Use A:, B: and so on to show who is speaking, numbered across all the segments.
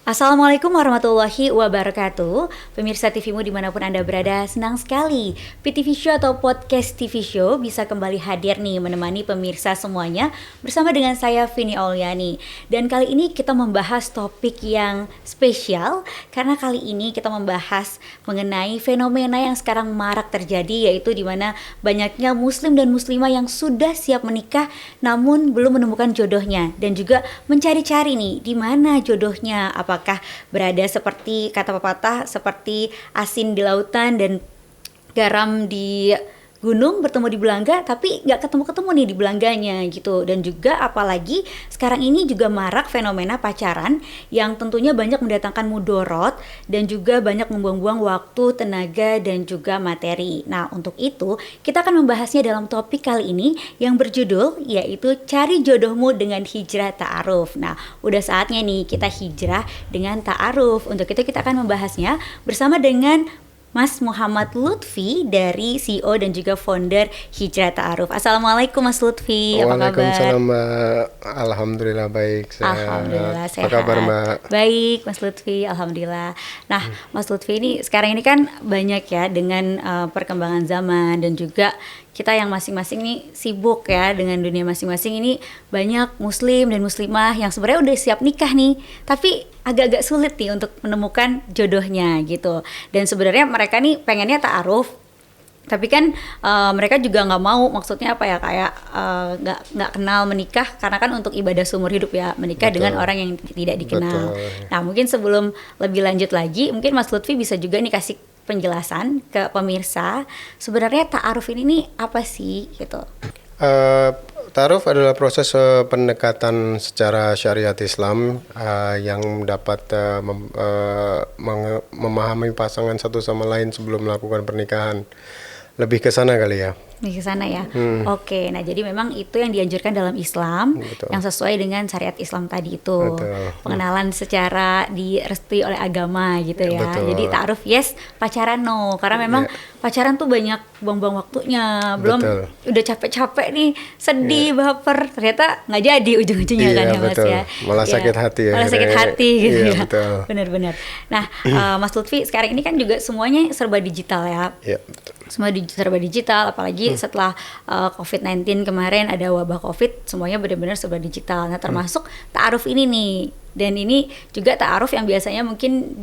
A: Assalamualaikum warahmatullahi wabarakatuh. Pemirsa TVmu dimanapun Anda berada, senang sekali PTV Show atau Podcast TV Show bisa kembali hadir nih menemani pemirsa semuanya bersama dengan saya Vini Auliani. Dan kali ini kita membahas topik yang spesial karena kali ini kita membahas mengenai fenomena yang sekarang marak terjadi, yaitu di mana banyaknya muslim dan muslimah yang sudah siap menikah namun belum menemukan jodohnya, dan juga mencari-cari nih di mana jodohnya. Apakah berada seperti kata pepatah, seperti asin di lautan dan garam di gunung bertemu di belangga, tapi nggak ketemu-ketemu nih di belangganya gitu. Dan juga apalagi sekarang ini juga marak fenomena pacaran yang tentunya banyak mendatangkan mudorot dan juga banyak membuang-buang waktu, tenaga, dan juga materi. Nah, untuk itu kita akan membahasnya dalam topik kali ini yang berjudul yaitu Cari Jodohmu dengan Hijrah Ta'aruf. Nah, udah saatnya nih kita hijrah dengan ta'aruf. Untuk itu kita akan membahasnya bersama dengan Mas Muhammad Lutfi dari CEO dan juga founder Hijrah Ta'aruf. Assalamualaikum Mas Lutfi, apa kabar?
B: Waalaikumsalam Mbak, alhamdulillah baik.
A: Alhamdulillah sehat.
B: Apa kabar Mbak?
A: Baik Mas Lutfi, alhamdulillah. Nah Mas Lutfi ini sekarang ini kan banyak ya dengan perkembangan zaman, dan juga kita yang masing-masing nih sibuk ya dengan dunia masing-masing. Ini banyak muslim dan muslimah yang sebenarnya udah siap nikah nih, tapi agak-agak sulit nih untuk menemukan jodohnya gitu. Dan sebenarnya mereka nih pengennya ta'aruf, tapi kan mereka juga nggak mau, maksudnya apa ya, kayak nggak kenal menikah karena kan untuk ibadah seumur hidup ya, menikah
B: Betul.
A: dengan orang yang tidak dikenal.
B: Betul.
A: Nah mungkin sebelum lebih lanjut lagi, mungkin Mas Lutfi bisa juga nih kasih penjelasan ke pemirsa sebenarnya ta'aruf ini nih apa sih gitu.
B: Ta'aruf adalah proses pendekatan secara syariat Islam yang dapat memahami pasangan satu sama lain sebelum melakukan pernikahan. Lebih ke sana kali ya.
A: Di sana ya. Oke, nah jadi memang itu yang dianjurkan dalam Islam.
B: Betul.
A: Yang sesuai dengan syariat Islam tadi itu.
B: Betul.
A: Pengenalan secara direstui oleh agama gitu ya.
B: Betul.
A: Jadi ta'aruf yes, pacaran no. Karena memang pacaran tuh banyak buang-buang waktunya. Belum
B: Betul.
A: udah capek-capek nih, sedih, baper, ternyata nggak jadi ujung-ujungnya kan ya Mas
B: betul.
A: ya.
B: Malah
A: Ya,
B: sakit hati ya.
A: malah sakit hati gitu
B: Iya,
A: ya.
B: betul.
A: Benar-benar. Nah, Mas Lutfi sekarang ini kan juga semuanya serba digital ya.
B: Iya, betul.
A: Semua serba digital, apalagi setelah COVID-19 kemarin ada wabah COVID, semuanya benar-benar serba digital. Nah, termasuk ta'aruf ini nih. Dan ini juga ta'aruf yang biasanya mungkin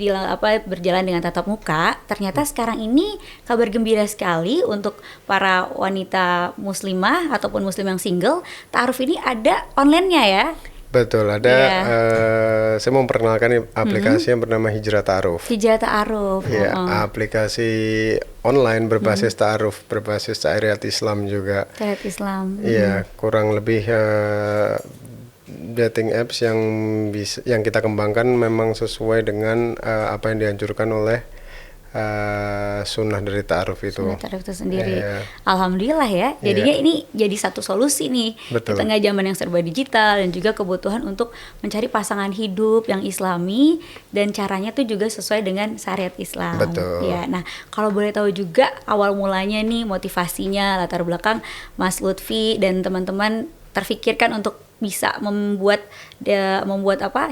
A: berjalan dengan tatap muka. Ternyata sekarang ini kabar gembira sekali untuk para wanita muslimah ataupun muslim yang single. Ta'aruf ini ada online-nya ya.
B: Betul, ada saya mau memperkenalkan aplikasi yang bernama Hijrah Ta'aruf.
A: Hijrah Ta'aruf.
B: Ya, aplikasi online berbasis ta'aruf, berbasis syariat Islam juga.
A: Syariat Islam.
B: Iya, kurang lebih dating apps yang kita kembangkan memang sesuai dengan apa yang dianjurkan oleh sunnah dari ta'aruf itu.
A: Sunnah ta'aruf itu sendiri.
B: Iya.
A: Alhamdulillah ya. Jadinya ini jadi satu solusi nih.
B: Betul.
A: Di tengah zaman yang serba digital dan juga kebutuhan untuk mencari pasangan hidup yang Islami, dan caranya tuh juga sesuai dengan syariat Islam.
B: Betul.
A: Ya. Nah, kalau boleh tahu juga awal mulanya nih, motivasinya, latar belakang Mas Lutfi dan teman-teman terfikirkan untuk bisa membuat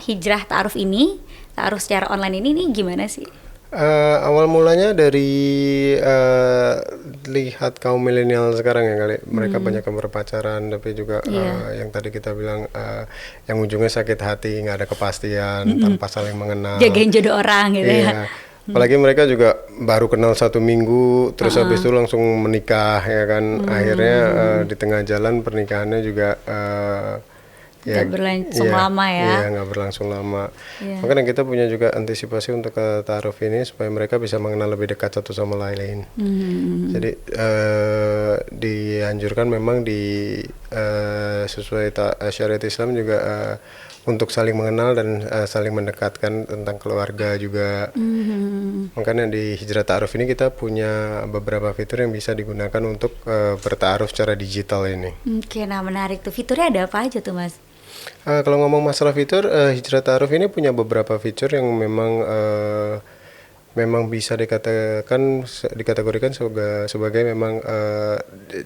A: hijrah ta'aruf ini, ta'aruf secara online ini nih gimana sih?
B: Awal mulanya dari lihat kaum milenial sekarang ya kali, mereka banyak yang berpacaran, tapi juga yang tadi kita bilang yang ujungnya sakit hati, nggak ada kepastian, tanpa saling mengenal.
A: Jagain jodoh orang gitu ya.
B: Apalagi mereka juga baru kenal 1 minggu, terus habis itu langsung menikah ya kan. Akhirnya di tengah jalan pernikahannya juga
A: Nggak berlangsung lama ya.
B: Iya, nggak berlangsung lama. Makanya kita punya juga antisipasi untuk ke ta'aruf ini supaya mereka bisa mengenal lebih dekat satu sama lain. Jadi dianjurkan memang sesuai syariat Islam juga untuk saling mengenal dan saling mendekatkan tentang keluarga juga. Makanya di Hijrah Ta'aruf ini kita punya beberapa fitur yang bisa digunakan untuk berta'aruf secara digital ini.
A: Oke, nah menarik tuh. Fiturnya ada apa aja tuh Mas?
B: Kalau ngomong masalah fitur, Hijrah Ta'aruf ini punya beberapa fitur yang memang bisa dikategorikan sebagai memang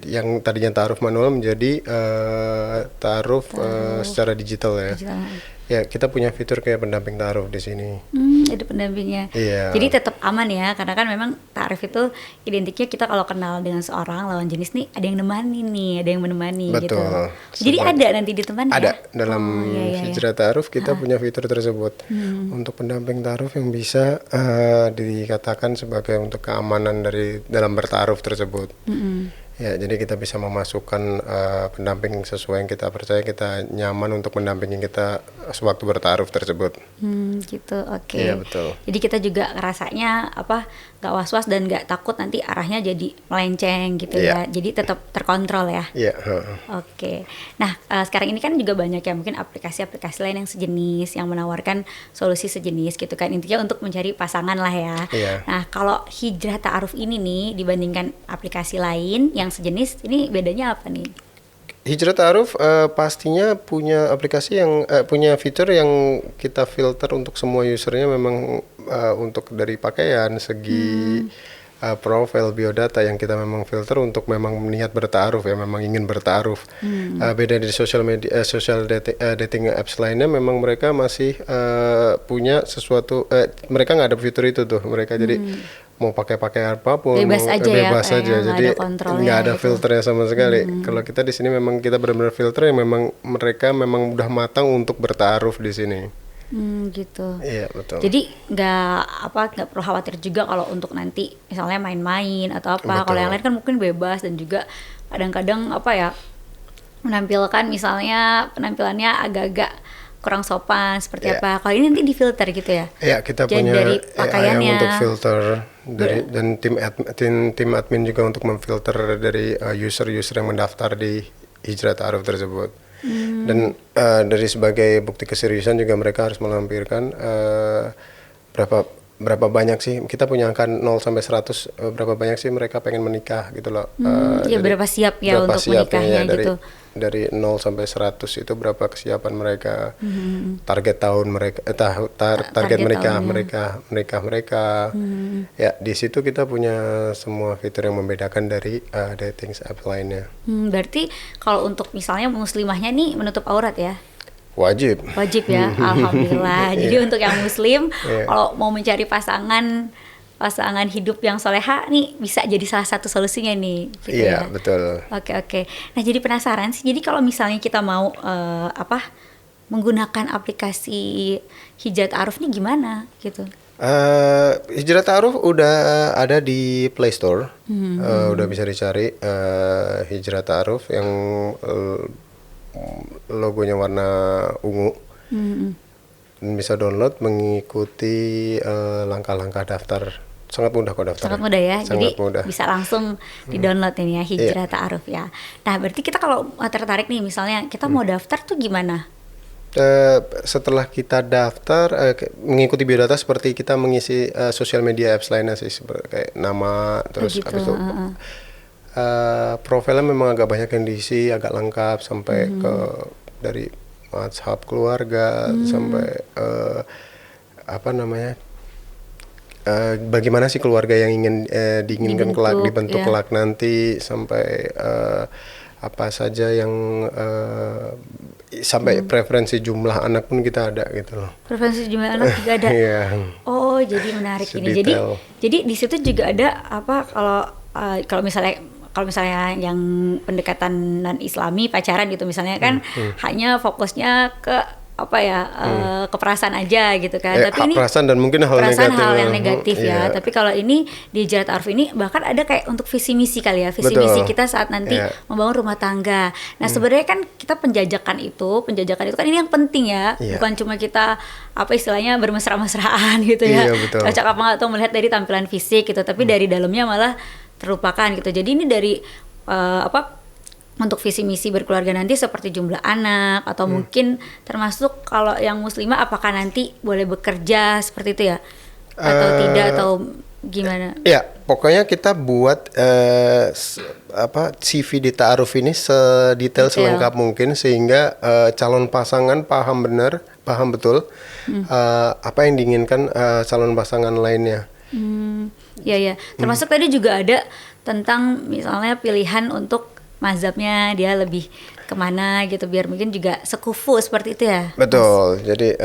B: yang tadinya ta'aruf manual menjadi ta'aruf secara digital ya. Ya, kita punya fitur kayak pendamping ta'aruf di sini.
A: Ada pendampingnya.
B: Iya.
A: Jadi tetap aman ya, karena kan memang ta'aruf itu identiknya kita kalau kenal dengan seorang lawan jenis nih, ada yang nemani nih, ada yang menemani gitu.
B: Betul.
A: Jadi ada nanti ditemani
B: Ada
A: ya?
B: dalam
A: iya.
B: hijrah ta'aruf kita punya fitur tersebut untuk pendamping ta'aruf yang bisa dikatakan sebagai untuk keamanan dari dalam berta'aruf tersebut. Ya, jadi kita bisa memasukkan pendamping sesuai yang kita percaya, kita nyaman untuk mendampingi kita sewaktu berta'aruf tersebut.
A: Gitu, oke.
B: Iya, betul.
A: Jadi kita juga rasanya nggak was-was dan nggak takut nanti arahnya jadi melenceng gitu ya.
B: Iya.
A: Jadi tetap terkontrol ya.
B: Iya.
A: Oke. Nah, sekarang ini kan juga banyak ya mungkin aplikasi-aplikasi lain yang sejenis, yang menawarkan solusi sejenis gitu kan. Intinya untuk mencari pasangan lah ya.
B: Iya.
A: Nah, kalau hijrah ta'aruf ini nih dibandingkan aplikasi lain yang sejenis, ini bedanya apa nih?
B: Hijrah ta'aruf pastinya punya aplikasi yang punya fitur yang kita filter untuk semua usernya, memang untuk dari pakaian, segi profil, biodata yang kita memang filter untuk memang niat berta'aruf ya, memang ingin berta'aruf. Beda dari social media, dating apps lainnya, memang mereka masih punya sesuatu, mereka nggak ada fitur itu tuh, mereka jadi mau pakai apapun,
A: Bebas aja ya,
B: bebas
A: kayaknya
B: aja,
A: nggak
B: jadi
A: ada kontrolnya
B: nggak ada
A: gitu.
B: filternya sama sekali. Kalau kita di sini memang kita benar-benar filter yang memang mereka memang udah matang untuk berta'aruf di sini.
A: Gitu.
B: Iya, betul.
A: Jadi nggak perlu khawatir juga kalau untuk nanti misalnya main-main atau apa.
B: Betul.
A: Kalau yang lain kan mungkin bebas dan juga kadang-kadang menampilkan misalnya penampilannya agak-agak kurang sopan seperti
B: Iya.
A: apa. Kalau ini nanti difilter gitu ya.
B: Ya, kita
A: Jadi
B: punya
A: dari
B: AI
A: pakaiannya.
B: yang untuk filter dan tim admin juga untuk memfilter dari user-user yang mendaftar di hijrah ta'aruf tersebut. Dan dari sebagai bukti keseriusan juga mereka harus melampirkan berapa banyak sih, kita punya angka 0 sampai 100, berapa banyak sih mereka pengen menikah gitu loh.
A: Ya berapa siap ya
B: berapa
A: untuk
B: siapnya
A: menikahnya
B: ya,
A: gitu.
B: dari 0 sampai 100 itu berapa kesiapan mereka, target tahun mereka, target mereka. Ya, di situ kita punya semua fitur yang membedakan dari dating app lainnya.
A: Berarti kalau untuk misalnya muslimahnya nih menutup aurat ya?
B: Wajib
A: Ya, alhamdulillah. Jadi untuk yang muslim,
B: Iya.
A: kalau mau mencari pasangan hidup yang soleha nih bisa jadi salah satu solusinya nih. Gitu
B: Iya,
A: ya.
B: betul.
A: Oke. Nah, jadi penasaran sih. Jadi kalau misalnya kita mau menggunakan aplikasi hijrah ta'aruf nih gimana gitu?
B: Hijrah ta'aruf udah ada di Play Store, udah bisa dicari hijrah ta'aruf yang logonya warna ungu. Dan bisa download, mengikuti langkah-langkah daftar. Sangat mudah kok daftar.
A: Sangat mudah ya.
B: Sangat
A: Jadi
B: mudah.
A: bisa langsung di-download ini ya hijrah ta'aruf ya. Nah, berarti kita kalau tertarik nih misalnya kita mau daftar tuh gimana?
B: Setelah kita daftar, mengikuti biodata seperti kita mengisi sosial media apps lainnya sih, seperti kayak nama, terus
A: gitu,
B: habis itu profilnya memang agak banyak yang diisi, agak lengkap sampai ke dari WhatsApp keluarga sampai bagaimana sih keluarga yang ingin diinginkan dibentuk
A: ya.
B: kelak nanti, sampai apa saja yang sampai preferensi jumlah anak pun kita ada gitu loh.
A: Preferensi jumlah anak juga ada.
B: Iya.
A: Oh, jadi menarik ini.
B: Sedetail.
A: Jadi di situ juga ada kalau misalnya yang pendekatan non Islami pacaran gitu misalnya kan hanya fokusnya ke ke perasaan aja gitu kan. Tapi ini
B: perasaan dan mungkin hal
A: perasaan
B: negatif.
A: hal yang negatif ya.
B: Iya.
A: Tapi kalau ini di hijrah ta'aruf ini bahkan ada kayak untuk visi misi kali ya. Visi misi kita saat nanti membangun rumah tangga. Nah, sebenarnya kan kita penjajakan itu kan ini yang penting ya.
B: Iya.
A: Bukan cuma kita istilahnya bermesra-mesraan gitu ya.
B: Iya, betul.
A: Cocok apa enggak atau melihat dari tampilan fisik gitu, tapi dari dalamnya malah terlupakan gitu. Jadi ini dari untuk visi misi berkeluarga nanti seperti jumlah anak atau mungkin termasuk kalau yang muslimah apakah nanti boleh bekerja seperti itu ya atau tidak atau gimana?
B: Ya, pokoknya kita buat CV di ta'aruf ini sedetail selengkap mungkin sehingga calon pasangan paham betul apa yang diinginkan calon pasangan lainnya.
A: Ya. Termasuk tadi juga ada tentang misalnya pilihan untuk mazhabnya dia lebih kemana gitu biar mungkin juga sekufu seperti itu ya.
B: Betul. Jadi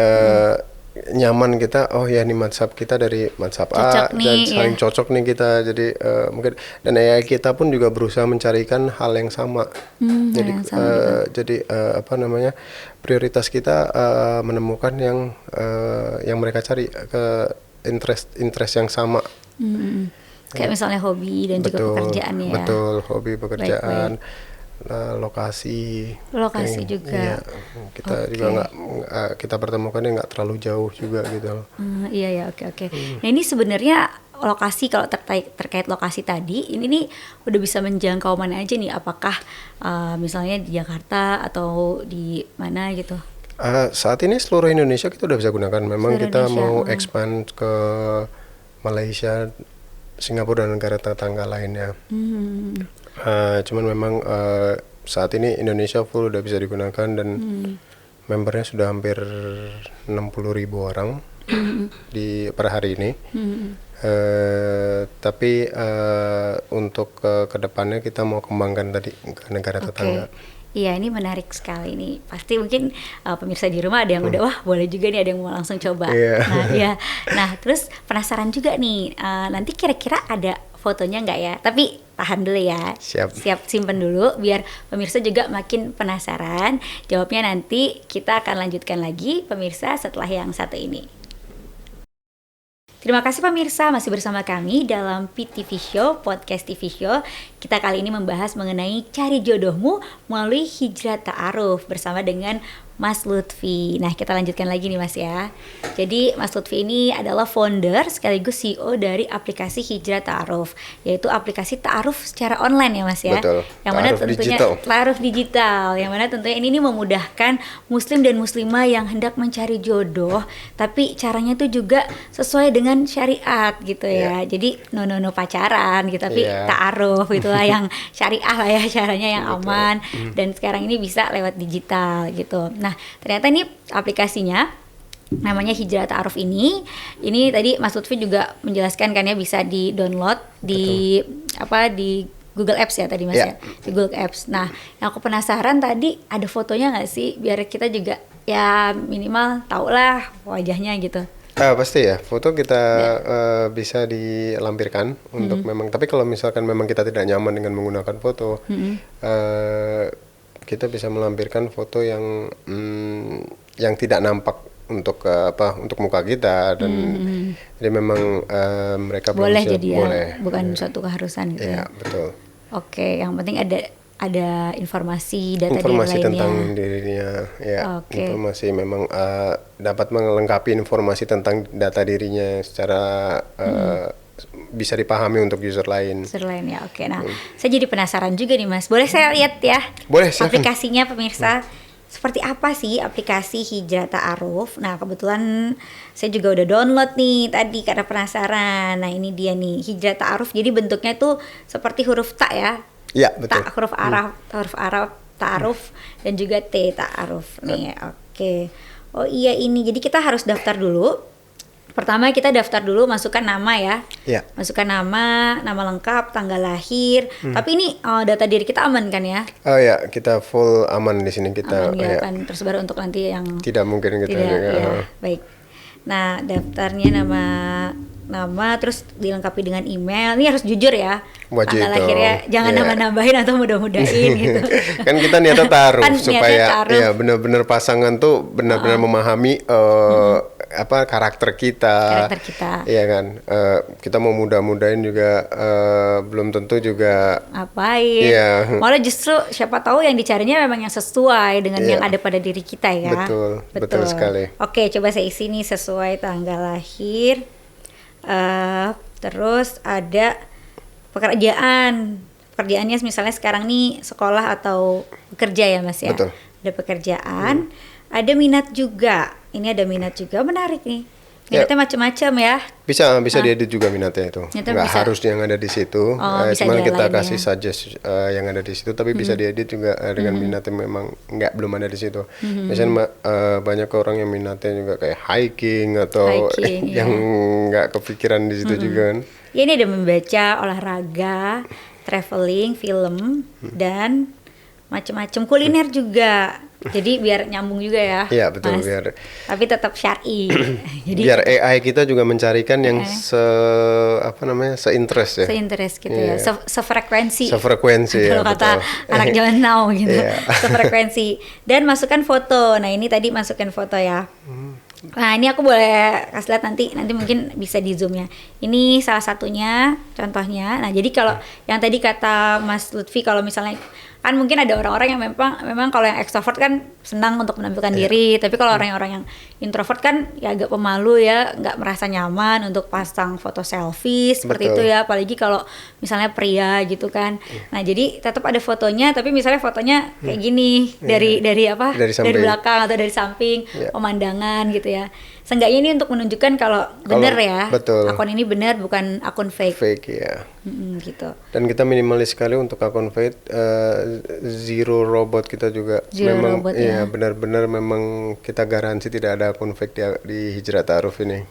B: nyaman kita, oh ya ini mazhab kita dari mazhab A
A: Cocok
B: dan
A: nih,
B: saling
A: ya.
B: cocok nih kita. Jadi mungkin dan AI kita pun juga berusaha mencarikan hal yang sama. Jadi
A: Yang sama gitu.
B: apa namanya, prioritas kita menemukan yang mereka cari ke interest yang sama.
A: Kayak misalnya hobi dan juga pekerjaan ya.
B: Betul, hobi,
A: Baik,
B: pekerjaan, lokasi.
A: Lokasi juga.
B: Iya, kita juga kita pertemukannya nggak terlalu jauh juga gitu loh.
A: Iya ya, oke. Nah ini sebenarnya lokasi, kalau terkait lokasi tadi, ini nih udah bisa menjangkau mana aja nih? Apakah misalnya di Jakarta atau di mana gitu?
B: Saat ini seluruh Indonesia kita udah bisa gunakan. Memang
A: Seluruh
B: kita
A: Indonesia,
B: mau expand ke Malaysia, Singapura dan negara tetangga lainnya. Cuman memang saat ini Indonesia full udah bisa digunakan dan membernya sudah hampir 60.000 orang per hari ini. Tapi untuk ke depannya kita mau kembangkan tadi ke negara tetangga.
A: Iya, ini menarik sekali nih. Pasti mungkin pemirsa di rumah ada yang udah, wah boleh juga nih, ada yang mau langsung coba.
B: Iya.
A: Nah, iya. Nah, terus penasaran juga nih, nanti kira-kira ada fotonya nggak ya? Tapi tahan dulu ya.
B: Siap.
A: Simpen dulu biar pemirsa juga makin penasaran. Jawabnya nanti kita akan lanjutkan lagi pemirsa setelah yang satu ini. Terima kasih pemirsa, masih bersama kami dalam PTV Show, Podcast TV Show. Kita kali ini membahas mengenai cari jodohmu melalui hijrah ta'aruf bersama dengan Mas Lutfi. Nah, kita lanjutkan lagi nih Mas ya. Jadi Mas Lutfi ini adalah founder sekaligus CEO dari aplikasi Hijrah Ta'aruf, yaitu aplikasi ta'aruf secara online ya Mas ya.
B: Betul.
A: Yang mana
B: Ta'aruf
A: tentunya
B: digital.
A: ta'aruf digital, yang mana tentunya ini memudahkan muslim dan muslimah yang hendak mencari jodoh, tapi caranya tuh juga sesuai dengan syariat gitu ya. Jadi no pacaran gitu, tapi ta'aruf itulah yang syariah lah ya, caranya yang aman. Dan sekarang ini bisa lewat digital gitu. Nah, ternyata ini aplikasinya namanya Hijrah Ta'aruf ini tadi Mas Lutfi juga menjelaskan kan ya, bisa di-download di Google Apps ya tadi Mas ya, di Google Apps. Nah, yang aku penasaran tadi, ada fotonya nggak sih biar kita juga ya minimal tau lah wajahnya gitu.
B: Pasti ya, foto kita bisa dilampirkan untuk memang. Tapi kalau misalkan memang kita tidak nyaman dengan menggunakan foto, kita bisa melampirkan foto yang tidak nampak untuk untuk muka kita dan jadi memang mereka
A: boleh
B: belum
A: jadi ya,
B: boleh.
A: bukan suatu keharusan gitu.
B: Iya, betul.
A: Oke, yang penting ada informasi data
B: Informasi
A: diri lainnya.
B: tentang dirinya, ya.
A: Oke.
B: Informasi memang dapat melengkapi informasi tentang data dirinya secara bisa dipahami untuk user lain.
A: User lain ya, oke. Nah, saya jadi penasaran juga nih Mas. Boleh saya lihat ya?
B: Boleh, silakan.
A: Aplikasinya pemirsa. Seperti apa sih aplikasi Hijrah Ta'aruf? Nah, kebetulan saya juga udah download nih tadi karena penasaran. Nah, ini dia nih, Hijrah Ta'aruf. Jadi bentuknya tuh seperti huruf ta ya.
B: Iya, betul.
A: Huruf Arab, Ta'aruf dan juga T Ta'aruf nih. Oke. Oh iya ini. Jadi kita harus daftar dulu. Pertama kita daftar dulu, masukkan nama ya.
B: Iya.
A: Masukkan nama lengkap, tanggal lahir. Tapi ini data diri kita aman kan ya?
B: Oh ya, kita full aman di sini kita.
A: Aman ya, kan tersebar untuk nanti yang
B: Tidak mungkin kita
A: tidak,
B: juga.
A: ya. Baik. Nah, daftarnya nama terus dilengkapi dengan email. Ini harus jujur ya.
B: Wajib
A: tanggal
B: dong.
A: lahirnya jangan
B: Iya.
A: nambah-nambahin atau mudah-mudahin gitu.
B: Kan kita niatnya taruh
A: Kan
B: supaya
A: niatnya taruh.
B: ya benar-benar pasangan tuh benar-benar memahami karakter kita. Iya kan. Kita mau mudah-mudahin juga belum tentu juga
A: Ngapain?
B: Iya.
A: Malah justru siapa tahu yang dicarinya memang yang sesuai dengan yang ada pada diri kita ya.
B: Betul sekali.
A: Oke, coba saya isi nih sesuai tanggal lahir. Terus ada pekerjaannya misalnya sekarang nih sekolah atau bekerja ya Mas ya.
B: Betul.
A: Ada pekerjaan, ada minat juga. Ini ada minat juga, menarik nih. Minatnya macam-macam ya.
B: Bisa diedit juga minatnya itu.
A: Minatnya
B: Nggak
A: bisa.
B: harus yang ada di situ.
A: Bisa
B: Cuman kita
A: jalan
B: kasih
A: ya.
B: suggest yang ada di situ, tapi bisa diedit juga dengan minatnya memang belum ada di situ. Misalnya banyak orang yang minatnya juga kayak hiking atau
A: Hiking,
B: yang nggak kepikiran di situ juga kan.
A: Ya, ini ada membaca, olahraga, traveling, film, dan macam-macam kuliner juga. Jadi biar nyambung juga ya.
B: Iya betul,
A: Mas.
B: biar
A: Tapi tetap syar'i. Jadi
B: biar AI kita juga mencarikan yang seinterest ya.
A: seinterest gitu
B: Iya.
A: ya. Sefrekuensi.
B: Sefrekuensi ya,
A: Kalau kata
B: betul.
A: anak zaman now gitu.
B: Iya.
A: Sefrekuensi. Dan masukkan foto. Nah, ini tadi masukkan foto ya. Nah, ini aku boleh kasih lihat nanti mungkin bisa di zoom ya. Ini salah satunya contohnya. Nah, jadi kalau yang tadi kata Mas Lutfi, kalau misalnya kan mungkin ada orang-orang yang memang kalau yang ekstrovert kan senang untuk menampilkan diri, tapi kalau orang-orang yang introvert kan ya agak pemalu ya, nggak merasa nyaman untuk pasang foto selfie seperti
B: Betul.
A: itu ya, apalagi kalau misalnya pria gitu kan. Nah, jadi tetap ada fotonya, tapi misalnya fotonya kayak gini dari apa?
B: Dari samping.
A: belakang atau dari samping,
B: Iya.
A: pemandangan gitu ya. Seenggaknya ini untuk menunjukkan kalau benar ya,
B: betul.
A: akun ini benar bukan akun fake.
B: Fake ya.
A: Gitu.
B: Dan kita minimalis sekali untuk akun fake, zero robot kita juga.
A: Zero
B: memang
A: robot,
B: iya
A: ya.
B: benar-benar memang kita garansi tidak ada akun fake di Hijrah Ta'aruf ini.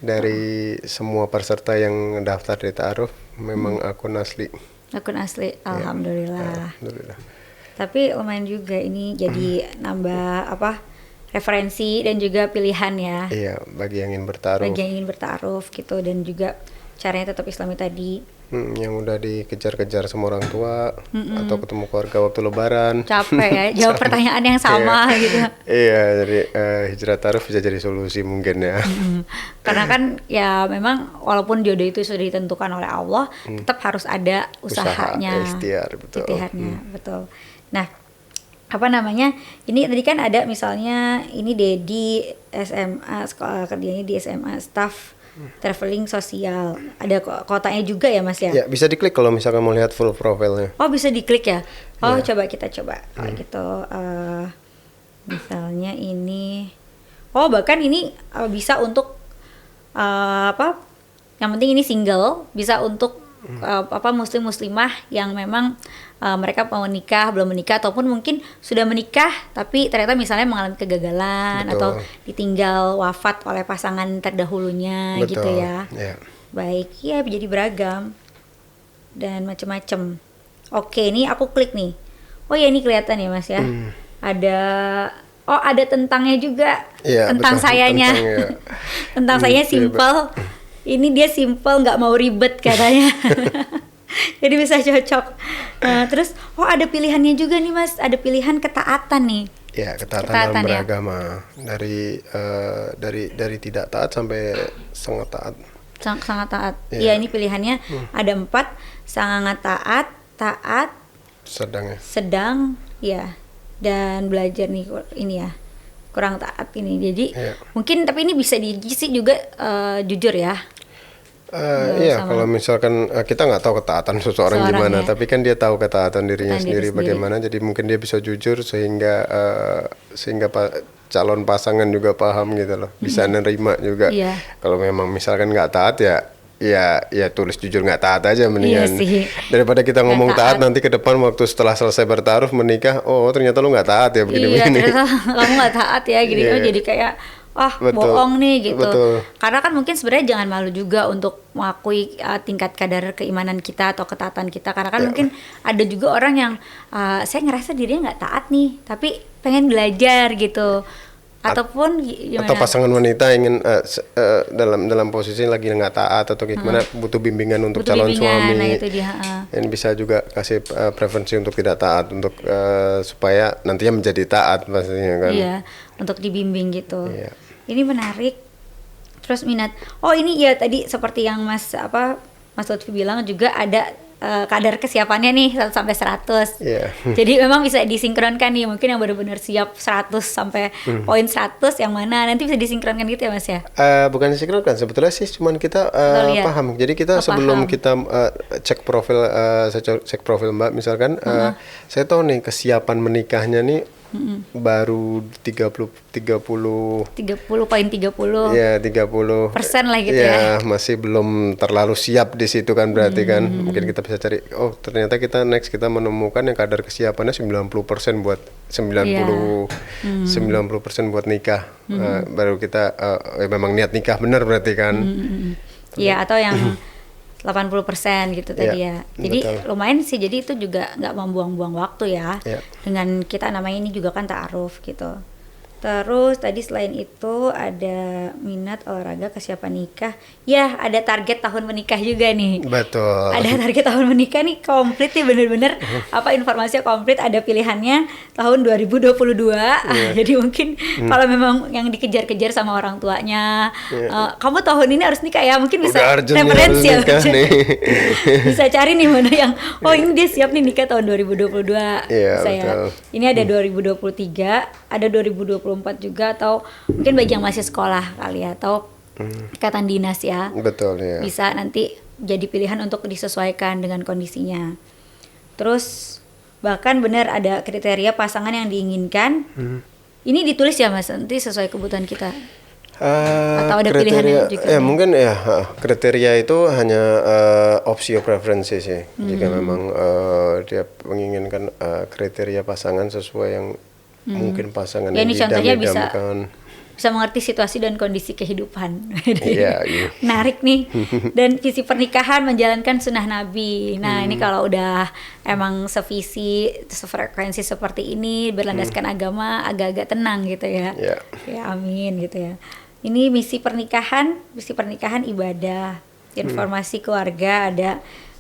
B: Dari semua peserta yang daftar di Ta'aruf memang akun asli.
A: Akun asli, alhamdulillah.
B: Alhamdulillah.
A: Tapi lumayan juga ini jadi nambah referensi dan juga pilihan ya.
B: Iya, bagi yang ingin bertaruh.
A: Bagi yang ingin bertaaruf gitu, dan juga caranya tetap Islami tadi.
B: Yang udah dikejar-kejar sama orang tua atau ketemu keluarga waktu Lebaran.
A: Capek ya, jawab pertanyaan yang sama
B: Iya.
A: gitu.
B: Iya, jadi Hijrah Ta'aruf bisa jadi solusi mungkin ya.
A: Karena kan ya memang walaupun jodoh itu sudah ditentukan oleh Allah, tetap harus ada usahanya.
B: ikhtiar, betul.
A: Ikhtiarnya, betul. Nah, apa namanya? Ini tadi kan ada misalnya ini Dedi SMA, sekolah kerjanya di SMA, staff traveling sosial. Ada kotanya juga ya, Mas ya?
B: Ya, bisa diklik kalau misalkan mau lihat full profilnya.
A: Oh, bisa diklik ya? Oh,
B: Iya.
A: coba kita coba. Kalau gitu, misalnya ini, bahkan ini bisa untuk Yang penting ini single, bisa untuk muslim-muslimah yang memang mereka mau menikah, belum menikah, ataupun mungkin sudah menikah tapi ternyata misalnya mengalami kegagalan.
B: Betul.
A: Atau ditinggal wafat oleh pasangan terdahulunya.
B: Betul.
A: Gitu ya.
B: Yeah.
A: Baik, ya jadi beragam dan macam-macam. Oke, ini aku klik nih. Oh ya, ini kelihatan ya, Mas ya. Ada tentangnya juga.
B: Iya,
A: Tentang
B: betul.
A: sayanya.
B: Tentang, ya.
A: Tentang saya simple. Ini dia simple, nggak mau ribet katanya. Jadi bisa cocok. Nah, terus ada pilihannya juga nih, Mas. Ada pilihan ketaatan nih.
B: Ya, ketaatan dalam
A: ya.
B: beragama. Dari tidak taat sampai sangat taat.
A: Sangat taat.
B: Iya.
A: Iya, ini pilihannya ada 4. Sangat taat, taat, sedang, ya, dan belajar nih ini ya, kurang taat ini. Jadi mungkin, tapi ini bisa diisi juga jujur ya.
B: Iya, kalau misalkan kita nggak tahu ketaatan seseorang gimana, tapi kan dia tahu ketaatan dirinya sendiri bagaimana. Jadi mungkin dia bisa jujur sehingga calon pasangan juga paham gitu loh, bisa nerima juga.
A: Iya.
B: Kalau memang misalkan nggak taat ya tulis jujur nggak taat aja mendingan.
A: Iya sih.
B: Daripada kita ngomong taat
A: taat
B: nanti ke depan waktu setelah selesai bertaruh menikah, oh ternyata lu nggak taat ya begini.
A: Iya, ternyata kamu nggak taat ya gini.
B: Iya.
A: Jadi kayak
B: Betul.
A: bohong nih gitu.
B: Betul.
A: Karena kan mungkin sebenarnya jangan malu juga untuk mengakui tingkat kadar keimanan kita atau ketaatan kita. Karena kan mungkin ada juga orang yang saya ngerasa dirinya nggak taat nih, tapi pengen belajar gitu. Ataupun gimana?
B: Atau pasangan wanita ingin dalam posisi lagi nggak taat atau gimana, butuh bimbingan untuk
A: Butuh
B: calon
A: bimbingan,
B: suami.
A: nah itu dia.
B: Ini bisa juga kasih preferensi untuk tidak taat, untuk supaya nantinya menjadi taat pastinya kan.
A: Iya, untuk dibimbing gitu.
B: Iya.
A: Ini menarik. Terus minat. Oh, ini ya tadi seperti yang Mas Lutfi bilang juga ada kadar kesiapannya nih 1 sampai 100.
B: Iya.
A: Jadi memang bisa disinkronkan nih, mungkin yang benar-benar siap 100 sampai poin 100 yang mana nanti bisa disinkronkan gitu ya, Mas ya.
B: Bukan disinkronkan, sebetulnya sih cuman kita paham. Jadi kita sebelum kita cek profil Mbak misalkan, saya tahu nih kesiapan menikahnya nih baru 30
A: poin 30.
B: Ya, 30%
A: lah gitu ya.
B: Masih belum terlalu siap di situ kan berarti kan. Mungkin kita bisa cari, ternyata kita menemukan yang kadar kesiapannya 90% buat 90% buat nikah. Baru kita memang niat nikah benar berarti kan.
A: Iya, atau yang 80% gitu tadi ya. Jadi
B: betul.
A: lumayan sih, jadi itu juga nggak membuang-buang waktu ya.
B: Ya.
A: Dengan kita namanya ini juga kan ta'aruf gitu. Terus tadi selain itu ada minat, olahraga, kesiapan nikah. Ya, ada target tahun menikah juga nih.
B: Betul.
A: Ada target tahun menikah nih, komplit nih bener-bener apa informasinya komplit, ada pilihannya tahun 2022. Jadi mungkin kalau memang yang dikejar-kejar sama orang tuanya, kamu tahun ini harus nikah ya, mungkin bisa
B: Udah urgent
A: referensi ya.
B: nikah nih.
A: Bisa cari nih mana yang ini dia siap nih nikah tahun 2022.
B: Iya,
A: Bisa ya.
B: betul.
A: Ini ada 2023, ada 2024 juga, atau mungkin bagi yang masih sekolah kali ya, atau ikatan dinas ya.
B: Betul ya.
A: Bisa nanti jadi pilihan untuk disesuaikan dengan kondisinya. Terus bahkan benar ada kriteria pasangan yang diinginkan. Ini ditulis ya Mas, nanti sesuai kebutuhan kita. Atau ada pilihannya juga nih?
B: Mungkin ya kriteria itu hanya opsi preferensi sih. Jika memang dia menginginkan kriteria pasangan sesuai yang mungkin pasangan
A: Ya,
B: yang
A: ini contohnya bisa
B: didam-idamkan.
A: mengerti situasi dan kondisi kehidupan.
B: Iya.
A: Menarik nih. Dan visi pernikahan menjalankan sunnah Nabi. Nah ini kalau udah emang sevisi, sefrekuensi seperti ini, berlandaskan agama, agak-agak tenang gitu ya.
B: Iya.
A: Ya amin gitu ya. Ini misi pernikahan ibadah, informasi keluarga ada.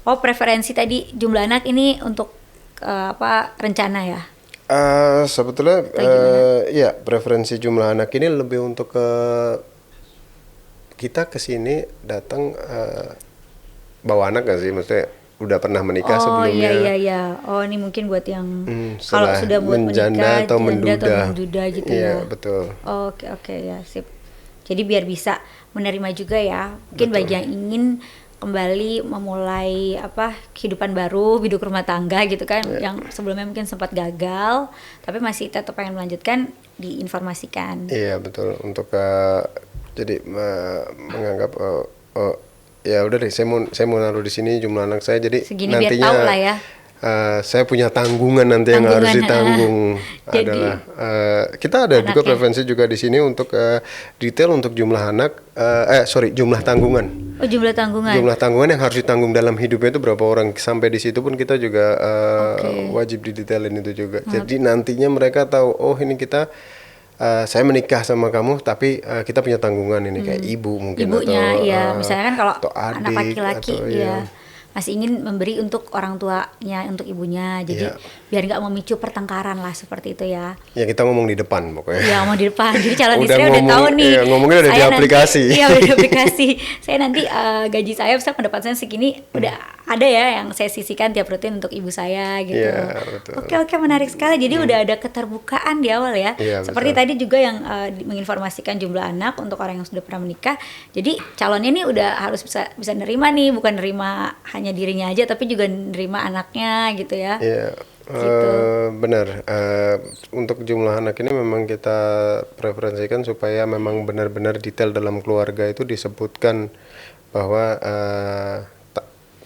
A: Oh, preferensi tadi jumlah anak ini untuk rencana ya.
B: Sebetulnya ya preferensi jumlah anak ini lebih untuk kita kesini datang bawa anak gak sih, maksudnya udah pernah menikah sebelumnya.
A: Iya. Oh, ini mungkin buat yang kalau
B: setelah
A: sudah buat
B: menjanda
A: menikah,
B: atau
A: janda atau
B: menduda.
A: menduda gitu
B: Iya,
A: ya.
B: betul.
A: Oke ya, sip. Jadi biar bisa menerima juga ya. Mungkin bagi yang ingin kembali memulai kehidupan baru, hidup rumah tangga gitu kan, yang sebelumnya mungkin sempat gagal, tapi masih tetap pengen melanjutkan, diinformasikan.
B: Iya, betul. Untuk jadi menganggap ya udah deh, saya mau naruh di sini jumlah anak saya, jadi
A: Segini
B: nantinya
A: biar tahu lah ya.
B: Saya punya tanggungan nanti yang harus ditanggung.
A: Jadi,
B: adalah kita ada juga preferensi juga di sini untuk detail untuk jumlah anak, jumlah tanggungan.
A: Oh, jumlah tanggungan.
B: Jumlah tanggungan yang harus ditanggung dalam hidupnya itu berapa orang, sampai di situ pun kita juga wajib didetailin itu juga. Jadi nantinya mereka tahu, oh ini kita saya menikah sama kamu, tapi kita punya tanggungan ini kayak ibu mungkin,
A: ibunya,
B: atau
A: iya. Misalnya kan kalau
B: adik,
A: anak laki-laki,
B: atau,
A: iya. Masih ingin memberi untuk orang tuanya, untuk ibunya, jadi biar nggak memicu pertengkaran lah, seperti itu ya.
B: Ya kita ngomong di depan pokoknya.
A: Ya ngomong di depan, jadi calon istri
B: ngomong,
A: udah tahu nih.
B: Iya, ngomongnya udah di aplikasi.
A: Iya, udah di aplikasi. Saya nanti gaji saya, misalnya pendapatan segini, udah ada ya yang saya sisihkan tiap rutin untuk ibu saya gitu.
B: Iya, betul.
A: Oke, menarik sekali. Jadi udah ada keterbukaan di awal ya.
B: Iya,
A: seperti
B: betul.
A: tadi juga yang menginformasikan jumlah anak untuk orang yang sudah pernah menikah. Jadi calonnya ini udah harus bisa nerima nih, bukan nerima hanya dirinya aja, tapi juga nerima anaknya gitu ya.
B: Iya,
A: Gitu.
B: benar. Untuk jumlah anak ini memang kita preferensikan supaya memang benar-benar detail dalam keluarga itu disebutkan bahwa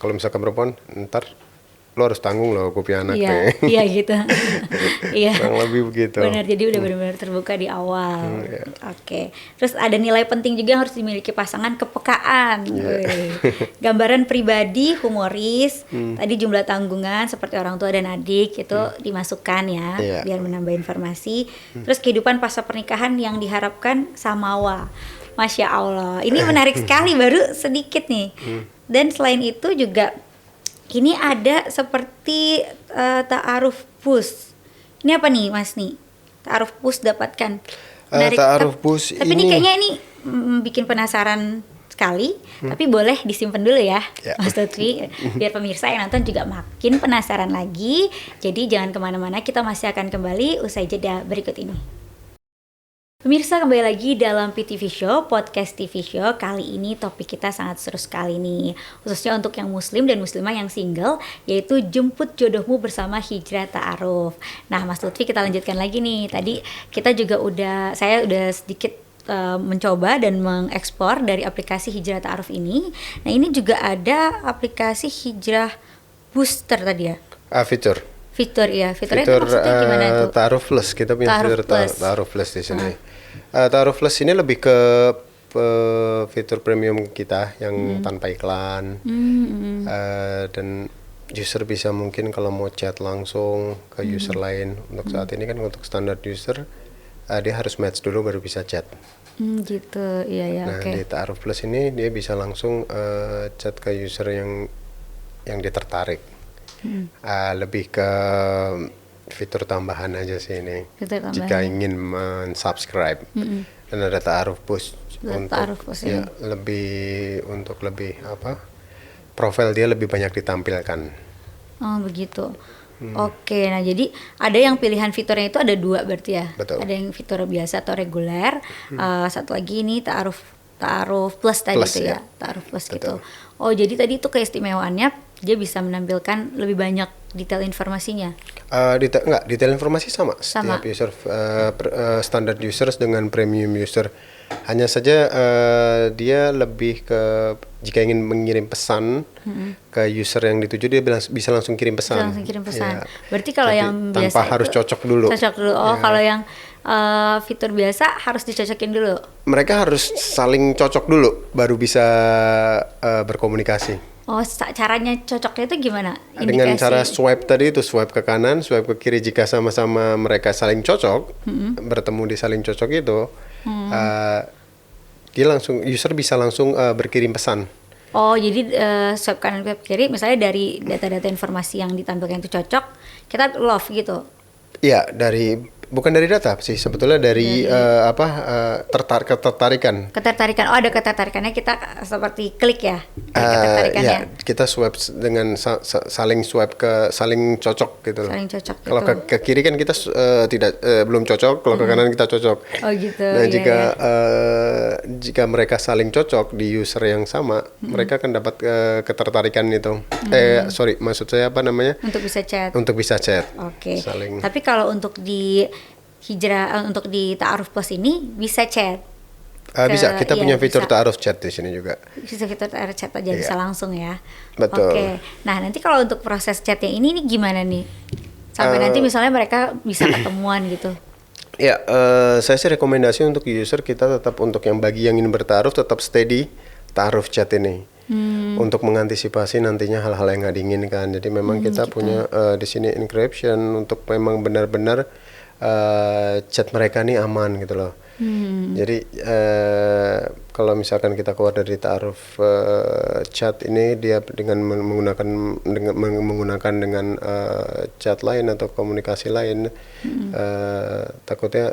B: kalau misalkan perempuan, ntar lo harus tanggung lo, gue punya anak nih.
A: Iya gitu. Iya.
B: Kurang lebih begitu.
A: Benar, jadi udah benar-benar terbuka di awal.
B: Iya.
A: Oke. Terus ada nilai penting juga yang harus dimiliki pasangan, kepekaan. Wih. Gambaran pribadi, humoris. Tadi jumlah tanggungan seperti orang tua dan adik itu dimasukkan ya,
B: Iya.
A: biar menambah informasi. Terus kehidupan pasca pernikahan yang diharapkan samawa. Masya Allah. Ini menarik sekali, baru sedikit nih. Dan selain itu juga ini ada seperti ta'aruf pus. Ini apa nih Mas nih? Ta'aruf pus dapatkan. Menarik.
B: Ta'aruf pus
A: tapi ini kayaknya ini bikin penasaran sekali. Tapi boleh disimpan dulu ya, Mas Lutfi. Biar pemirsa yang nonton juga makin penasaran lagi. Jadi jangan kemana-mana, kita masih akan kembali usai jeda berikut ini. Pemirsa, kembali lagi dalam PTV Show, podcast TV Show. Kali ini topik kita sangat seru sekali nih, khususnya untuk yang muslim dan muslimah yang single, yaitu jemput jodohmu bersama hijrah ta'aruf. Nah Mas Lutfi, kita lanjutkan lagi nih. Tadi kita juga saya udah sedikit mencoba dan mengekspor dari aplikasi hijrah ta'aruf ini. Nah ini juga ada aplikasi hijrah booster tadi ya?
B: Fitur
A: Fiturnya itu maksudnya gimana tuh?
B: Ta'aruf Plus, kita punya
A: Ta'aruf
B: fitur
A: Plus.
B: Ta'aruf Plus di sini. Ta'aruf Plus ini lebih ke fitur premium kita yang tanpa iklan. Dan user bisa mungkin kalau mau chat langsung ke user lain. Untuk saat ini kan untuk standar user dia harus match dulu baru bisa chat.
A: Gitu, iya
B: Nah,
A: oke.
B: di Ta'aruf Plus ini dia bisa langsung chat ke user yang dia tertarik. Lebih ke fitur tambahan aja sih ini.
A: Fitur tambahan.
B: Jika ingin men-subscribe. Dan ada Ta'aruf Plus
A: Ta'aruf Plus ini.
B: lebih apa? Profil dia lebih banyak ditampilkan.
A: Oh begitu. Oke, nah jadi ada yang pilihan fiturnya itu ada 2 berarti ya.
B: Betul.
A: Ada yang fitur biasa atau reguler. Satu lagi ini Ta'aruf Plus tadi
B: Plus,
A: itu ya.
B: ya.
A: Ta'aruf Plus
B: Betul.
A: gitu. Oh jadi tadi itu keistimewaannya dia bisa menampilkan lebih banyak detail informasinya.
B: Detail informasi sama.
A: Sama.
B: Setiap user standard users dengan premium user. Hanya saja dia lebih ke jika ingin mengirim pesan ke user yang dituju dia bisa langsung kirim pesan.
A: Bisa langsung kirim pesan.
B: Iya.
A: Berarti kalau
B: Tapi
A: yang
B: tanpa
A: biasa
B: harus
A: itu
B: cocok dulu.
A: Cocok dulu. Oh,
B: Ya.
A: kalau yang fitur biasa harus dicocokin dulu.
B: Mereka harus saling cocok dulu baru bisa berkomunikasi.
A: Oh, caranya cocoknya itu gimana?
B: Dengan cara swipe tadi itu swipe ke kanan, swipe ke kiri jika sama-sama mereka saling cocok, bertemu di saling cocok itu, dia langsung user bisa langsung berkirim pesan.
A: Oh, jadi swipe kanan swipe kiri, misalnya dari data-data informasi yang ditampilkan itu cocok, kita love gitu.
B: Iya, bukan dari data sih, sebetulnya dari ketertarikan.
A: Ketertarikan. Oh, ada ketertarikannya, kita seperti klik ya. Ketertarikannya.
B: Ya, kita swipe dengan saling swipe ke saling cocok gitu loh.
A: Saling cocok
B: Kalau
A: gitu.
B: ke kiri kan kita belum cocok, kalau ke kanan kita cocok.
A: Oh gitu.
B: Nah,
A: iya,
B: jika mereka saling cocok di user yang sama, mereka akan dapat ketertarikan itu. Maksud saya apa namanya?
A: Untuk bisa chat.
B: Untuk bisa chat.
A: Oke.
B: Saling.
A: Tapi kalau untuk di untuk di Ta'aruf Plus ini bisa chat.
B: Bisa, kita punya fitur
A: bisa.
B: Ta'aruf chat di sini juga.
A: Bisa fitur Ta'aruf chat aja bisa
B: Iya.
A: langsung ya.
B: Betul.
A: Oke. Nah, nanti kalau untuk proses chatnya ini gimana nih? Sampai nanti misalnya mereka bisa ketemuan gitu.
B: Ya, saya sih rekomendasi untuk user kita tetap untuk bagi yang ingin bertaruh tetap stay di Ta'aruf chat ini. Untuk mengantisipasi nantinya hal-hal yang nggak diinginkan. Jadi memang kita punya di sini encryption untuk memang benar-benar chat mereka nih aman gitu loh. Jadi kalau misalkan kita keluar dari Ta'aruf chat ini dia dengan menggunakan dengan chat lain atau komunikasi lain, takutnya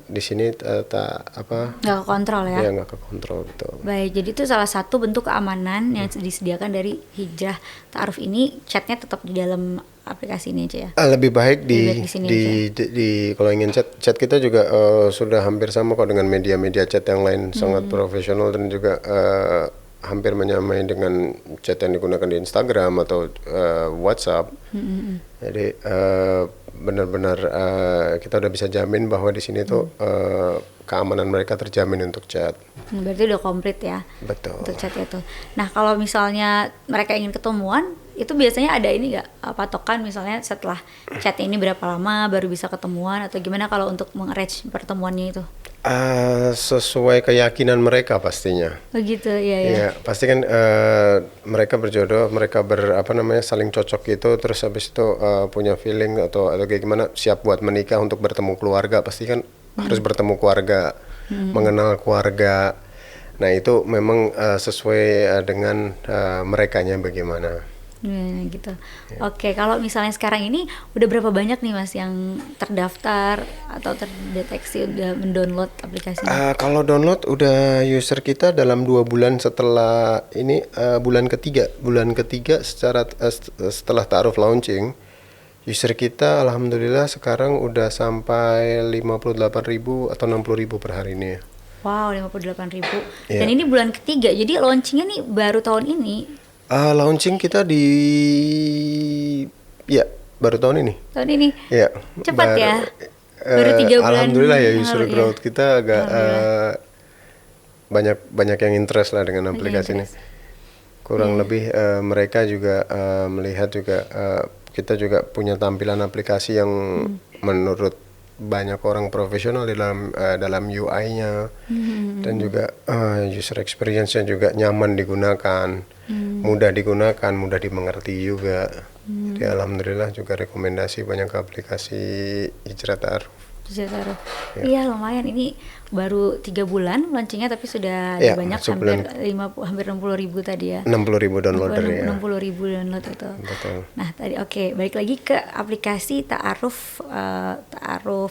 B: di sini
A: Nggak kekontrol ya.
B: ya nggak kekontrol gitu.
A: Baik, jadi itu salah satu bentuk keamanan yang disediakan dari Hijrah Ta'aruf ini, chatnya tetap di dalam aplikasi ini aja ya.
B: Lebih baik
A: Lebih baik di sini
B: kalau ingin chat kita juga sudah hampir sama kok dengan media-media chat yang lain, sangat profesional dan juga hampir menyamai dengan chat yang digunakan di Instagram atau WhatsApp. Jadi benar-benar kita udah bisa jamin bahwa di sini tuh keamanan mereka terjamin untuk chat.
A: Berarti udah komplit ya.
B: Betul.
A: Untuk chatnya tuh. Nah, kalau misalnya mereka ingin ketemuan, itu biasanya ada ini nggak patokan misalnya setelah chat ini berapa lama baru bisa ketemuan atau gimana kalau untuk mengarrange pertemuannya itu?
B: Sesuai keyakinan mereka pastinya.
A: Oh gitu, iya.
B: Iya, pasti kan mereka berjodoh, mereka saling cocok gitu, terus habis itu punya feeling atau kayak gimana, siap buat menikah untuk bertemu keluarga, pasti kan harus bertemu keluarga, mengenal keluarga. Nah itu memang sesuai dengan merekanya bagaimana.
A: Nah, gitu. Oke, kalau misalnya sekarang ini udah berapa banyak nih Mas yang terdaftar atau terdeteksi udah mendownload aplikasinya?
B: Kalau download udah user kita dalam 2 bulan setelah ini bulan ketiga setelah Ta'aruf launching, user kita alhamdulillah sekarang udah sampai 58.000 atau 60.000 per hari ini.
A: Wow, 58.000.
B: Iya.
A: Dan ini bulan ketiga, jadi launchingnya nih baru tahun ini.
B: Launching kita baru tahun ini.
A: Tahun ini.
B: Ya.
A: Cepat ya. Baru 3 bulan.
B: Alhamdulillah ya
A: yang
B: user
A: lalu,
B: growth kita agak
A: Alhamdulillah.
B: banyak yang interest lah dengan aplikasi ini. Kurang lebih mereka juga melihat juga kita juga punya tampilan aplikasi yang menurut banyak orang profesional di dalam UI-nya, dan juga user experience-nya juga nyaman digunakan, mudah digunakan, mudah dimengerti juga. Jadi alhamdulillah juga rekomendasi banyak ke aplikasi Hijrah Ta'aruf.
A: Iya, lumayan, ini baru 3 bulan launchingnya tapi sudah
B: Ya,
A: banyak, hampir 60.000 tadi ya.
B: 60.000 downloader ya.
A: 60.000 download itu.
B: Betul.
A: Nah tadi balik lagi ke aplikasi Ta'aruf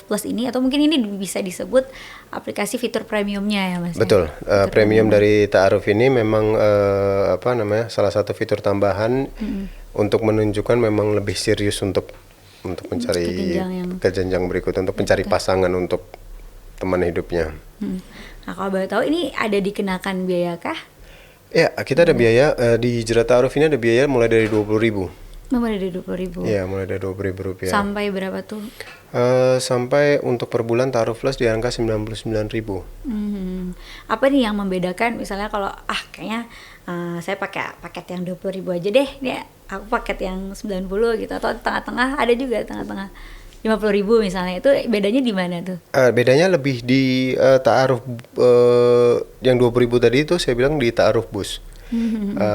A: Plus ini, atau mungkin ini bisa disebut aplikasi fitur premiumnya ya Mas?
B: Betul, premium dari Ta'aruf ini memang salah satu fitur tambahan untuk menunjukkan memang lebih serius untuk mencari ke jenjang berikut, untuk mencari pasangan untuk teman hidupnya.
A: Nah kalau boleh tahu ini ada dikenakan biaya kah?
B: Ya, kita ada biaya di Hijrah Ta'aruf ini, ada biaya mulai dari 20.000.
A: Mulai dari 20.000.
B: Iya, mulai dari 20.000 rupiah.
A: Sampai berapa tuh?
B: Sampai untuk per bulan Ta'aruf Plus di angka 99.000.
A: Apa nih yang membedakan, misalnya kalau kayaknya saya pakai paket yang 20.000 aja deh, ya aku paket yang 90 gitu, atau tengah-tengah, ada juga tengah-tengah 50.000 misalnya, itu bedanya di mana tuh?
B: Bedanya lebih di Ta'aruf yang 20.000 tadi itu saya bilang di Ta'aruf Bus.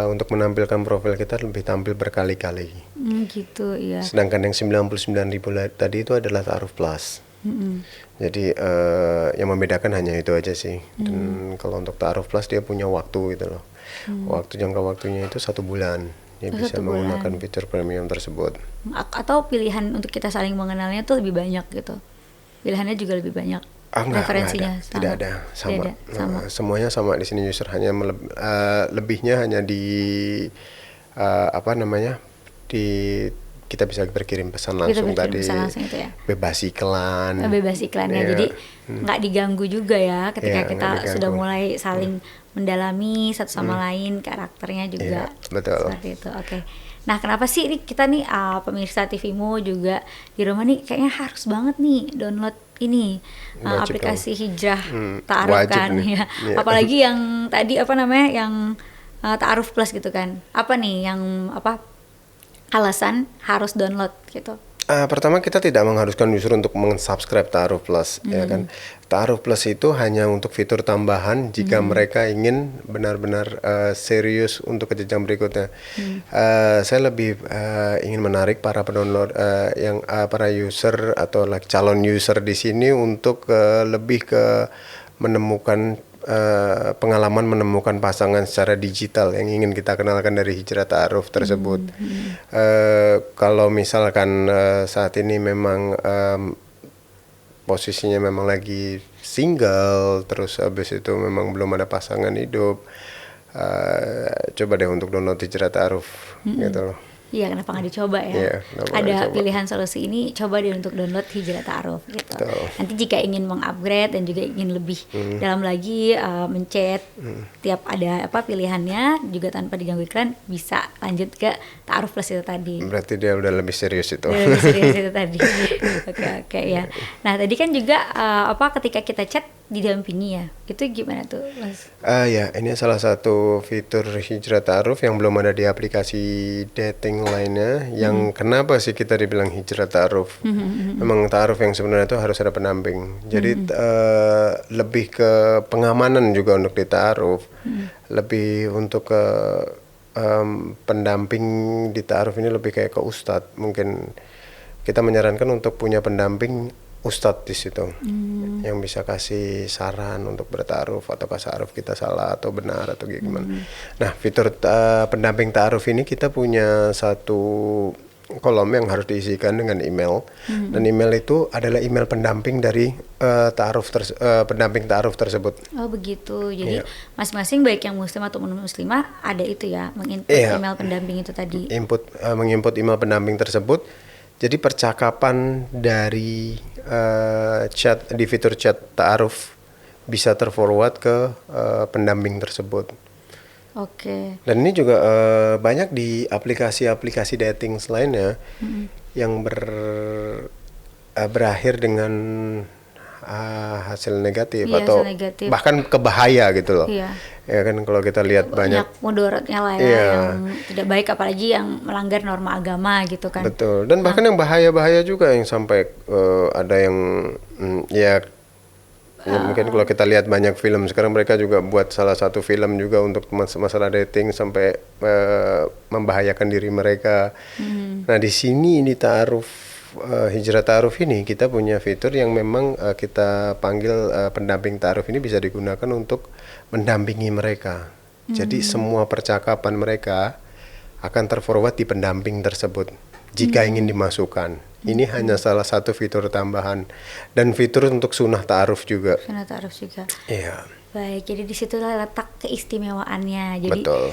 B: Untuk menampilkan profil kita lebih tampil berkali-kali.
A: Gitu ya.
B: Sedangkan yang 99.000 tadi itu adalah Ta'aruf Plus. Jadi yang membedakan hanya itu aja sih. Dan kalau untuk Ta'aruf Plus dia punya waktu gitu loh. Jangka waktunya itu 1 bulan. Dia bisa menggunakan fitur premium tersebut.
A: Atau pilihan untuk kita saling mengenalnya tuh lebih banyak gitu. Pilihannya juga lebih banyak. Referensinya
B: sama. Tidak ada, sama. Semuanya sama di sini, user hanya lebihnya hanya di kita bisa berkirim pesan langsung itu ya? Bebas iklannya
A: ya. Jadi nggak diganggu juga ya ketika kita sudah mulai saling mendalami satu sama lain, karakternya juga.
B: Betul.
A: Seperti itu. Oke. Nah, kenapa sih kita nih pemirsa TVMO juga di rumah nih kayaknya harus banget nih download ini aplikasi Hijrah Ta'aruf kan ya. Apalagi yang tadi yang Ta'aruf Plus gitu kan. Apa nih yang alasan harus download gitu?
B: Pertama, kita tidak mengharuskan user untuk meng-subscribe Ta'aruf Plus, ya kan. Ta'aruf Plus itu hanya untuk fitur tambahan jika mereka ingin benar-benar serius untuk ke jenjang berikutnya. Saya lebih ingin menarik para pendownload para user atau calon user di sini untuk lebih ke menemukan pengalaman menemukan pasangan secara digital yang ingin kita kenalkan dari Hijrah Ta'aruf tersebut. Kalau misalkan saat ini memang posisinya memang lagi single, terus habis itu memang belum ada pasangan hidup, coba deh untuk download Hijrah Ta'aruf gitu loh.
A: Iya, kenapa nggak dicoba ya? Ada pilihan solusi ini, coba deh untuk download Hijrah Ta'aruf gitu. Nanti jika ingin mengupgrade dan juga ingin lebih dalam lagi menchat, tiap ada pilihannya juga tanpa diganggu iklan, bisa lanjut ke Ta'aruf Plus itu tadi.
B: Berarti dia udah lebih serius itu.
A: Lebih serius itu tadi. Oke ya. Nah tadi kan juga ketika kita chat didampingi ya, itu gimana tuh Mas?
B: Ya, ini salah satu fitur Hijrah Ta'aruf yang belum ada di aplikasi dating lainnya. Yang kenapa sih kita dibilang Hijrah Ta'aruf? Memang Ta'aruf yang sebenarnya itu harus ada pendamping. Jadi lebih ke pengamanan juga untuk di Ta'aruf. Lebih untuk ke pendamping di Ta'aruf ini lebih kayak ke ustadz. Mungkin kita menyarankan untuk punya pendamping ustadz di situ, yang bisa kasih saran untuk bertaaruf, atau ta'aruf kita salah atau benar atau gimana. Nah, fitur pendamping ta'aruf ini kita punya satu kolom yang harus diisikan dengan email, dan email itu adalah email pendamping dari pendamping ta'aruf tersebut.
A: Oh begitu, jadi masing-masing baik yang muslim atau non-muslimah ada itu ya, menginput email pendamping itu tadi.
B: Menginput email pendamping tersebut. Jadi percakapan dari chat di fitur chat ta'aruf bisa terforward ke pendamping tersebut.
A: Oke.
B: Dan ini juga banyak di aplikasi-aplikasi dating lainnya yang berakhir dengan hasil negatif atau
A: hasil negatif.
B: bahkan ke bahaya gitu loh. Ya kan kalau kita lihat banyak
A: mudaratnya lah ya,
B: Iya.
A: yang tidak baik, apalagi yang melanggar norma agama gitu kan.
B: betul, dan bahkan yang bahaya-bahaya juga yang sampai ada yang ya mungkin kalau kita lihat banyak film sekarang mereka juga buat salah satu film juga untuk masalah dating sampai membahayakan diri mereka. Nah di sini ini ta'aruf hijrah ta'aruf ini kita punya fitur yang memang kita panggil pendamping ta'aruf ini bisa digunakan untuk mendampingi mereka. Jadi semua percakapan mereka akan terforward di pendamping tersebut jika ingin dimasukkan. Ini hanya salah satu fitur tambahan dan fitur untuk sunnah ta'aruf juga.
A: Sunnah ta'aruf juga.
B: Iya.
A: Baik, jadi disitulah letak keistimewaannya. Jadi
B: Betul.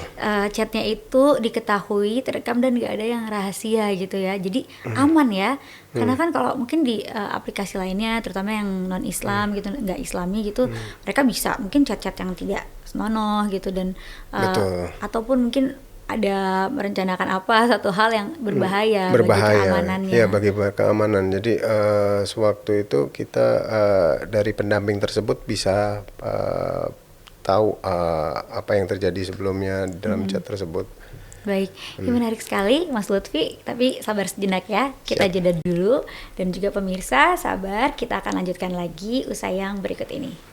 A: chatnya itu diketahui, terekam dan gak ada yang rahasia gitu ya. Jadi aman ya. Karena kan kalau mungkin di aplikasi lainnya, terutama yang non Islam gitu, nggak Islami gitu, mereka bisa mungkin chat-chat yang tidak senonoh gitu dan
B: Betul.
A: ataupun mungkin ada merencanakan apa satu hal yang berbahaya, bagi keamanannya.
B: Ya bagi keamanan. Jadi sewaktu itu kita dari pendamping tersebut bisa tahu apa yang terjadi sebelumnya dalam chat tersebut.
A: Baik, ini menarik sekali Mas Lutfi, tapi sabar sejenak ya, kita jeda dulu, dan juga pemirsa sabar, kita akan lanjutkan lagi usai yang berikut ini.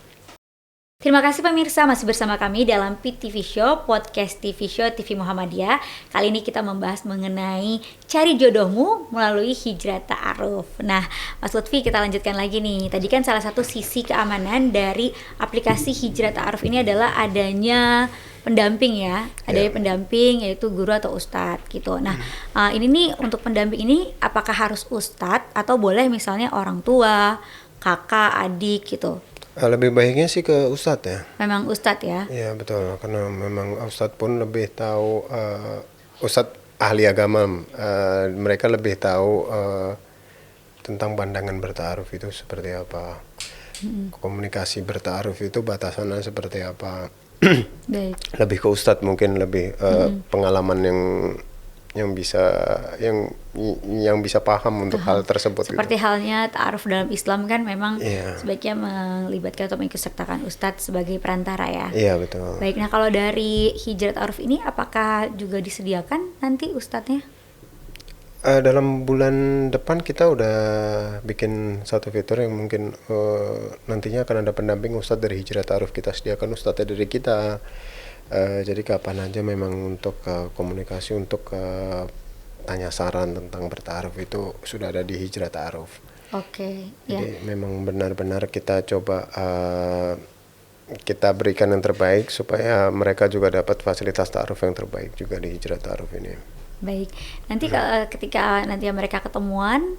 A: Terima kasih pemirsa, masih bersama kami dalam PTV Show, podcast TV Show TV Muhammadiyah. Kali ini kita membahas mengenai cari jodohmu melalui hijrah ta'aruf. Nah, Mas Lutfi, kita lanjutkan lagi nih. Tadi kan salah satu sisi keamanan dari aplikasi hijrah ta'aruf ini adalah adanya pendamping ya, adanya pendamping yaitu guru atau ustadz gitu. Nah, ini nih untuk pendamping ini apakah harus ustadz atau boleh misalnya orang tua, kakak, adik gitu?
B: Lebih baiknya sih ke ustadz ya.
A: Memang ustadz ya?
B: Iya betul, karena memang ustadz pun lebih tahu, ustadz ahli agama, mereka lebih tahu tentang pandangan berta'aruf itu seperti apa, komunikasi berta'aruf itu batasannya seperti apa.
A: Baik.
B: Lebih ke ustadz mungkin lebih pengalaman yang bisa paham untuk hal tersebut.
A: Seperti halnya ta'aruf dalam Islam kan memang
B: Iya.
A: sebaiknya melibatkan atau mengikutsertakan ustadz sebagai perantara ya.
B: Iya betul.
A: Baik, nah kalau dari hijrah ta'aruf ini apakah juga disediakan nanti ustadznya?
B: Dalam bulan depan kita udah bikin satu fitur yang mungkin nantinya akan ada pendamping ustadz dari hijrah ta'aruf, kita sediakan ustadznya dari kita. Jadi kapan aja memang untuk komunikasi untuk tanya saran tentang berta'aruf itu sudah ada di hijrah ta'aruf.
A: Oke,
B: Jadi memang benar-benar kita coba kita berikan yang terbaik supaya mereka juga dapat fasilitas ta'aruf yang terbaik juga di hijrah ta'aruf ini.
A: Baik, nanti ketika nanti mereka ketemuan,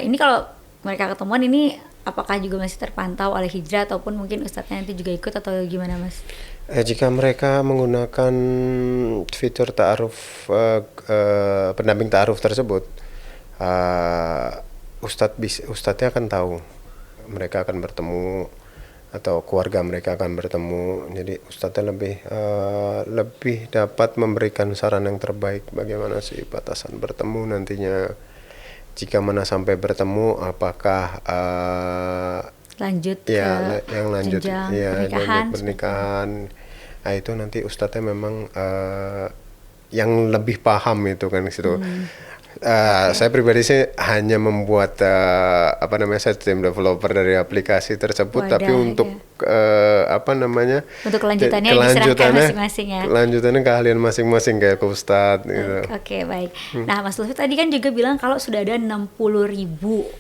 A: ini kalau mereka ketemuan ini apakah juga masih terpantau oleh hijrah ataupun mungkin ustadznya nanti juga ikut atau gimana Mas?
B: Jika mereka menggunakan fitur ta'aruf, pendamping ta'aruf tersebut, ustadznya akan tahu mereka akan bertemu atau keluarga mereka akan bertemu. Jadi ustadznya lebih dapat memberikan saran yang terbaik bagaimana sih batasan bertemu nantinya. Jika mana sampai bertemu, apakah
A: lanjut
B: yang lanjut
A: pernikahan,
B: pernikahan. Nah itu nanti ustadznya memang yang lebih paham itu kan di situ. Saya pribadi sih hanya membuat saya tim developer dari aplikasi tersebut. Tapi untuk
A: untuk kelanjutannya diserahkan masing-masing ya.
B: Kelanjutannya keahlian masing-masing kayak ke ustadz gitu.
A: Oke, baik. Nah Mas Lutfi tadi kan juga bilang kalau sudah ada 60.000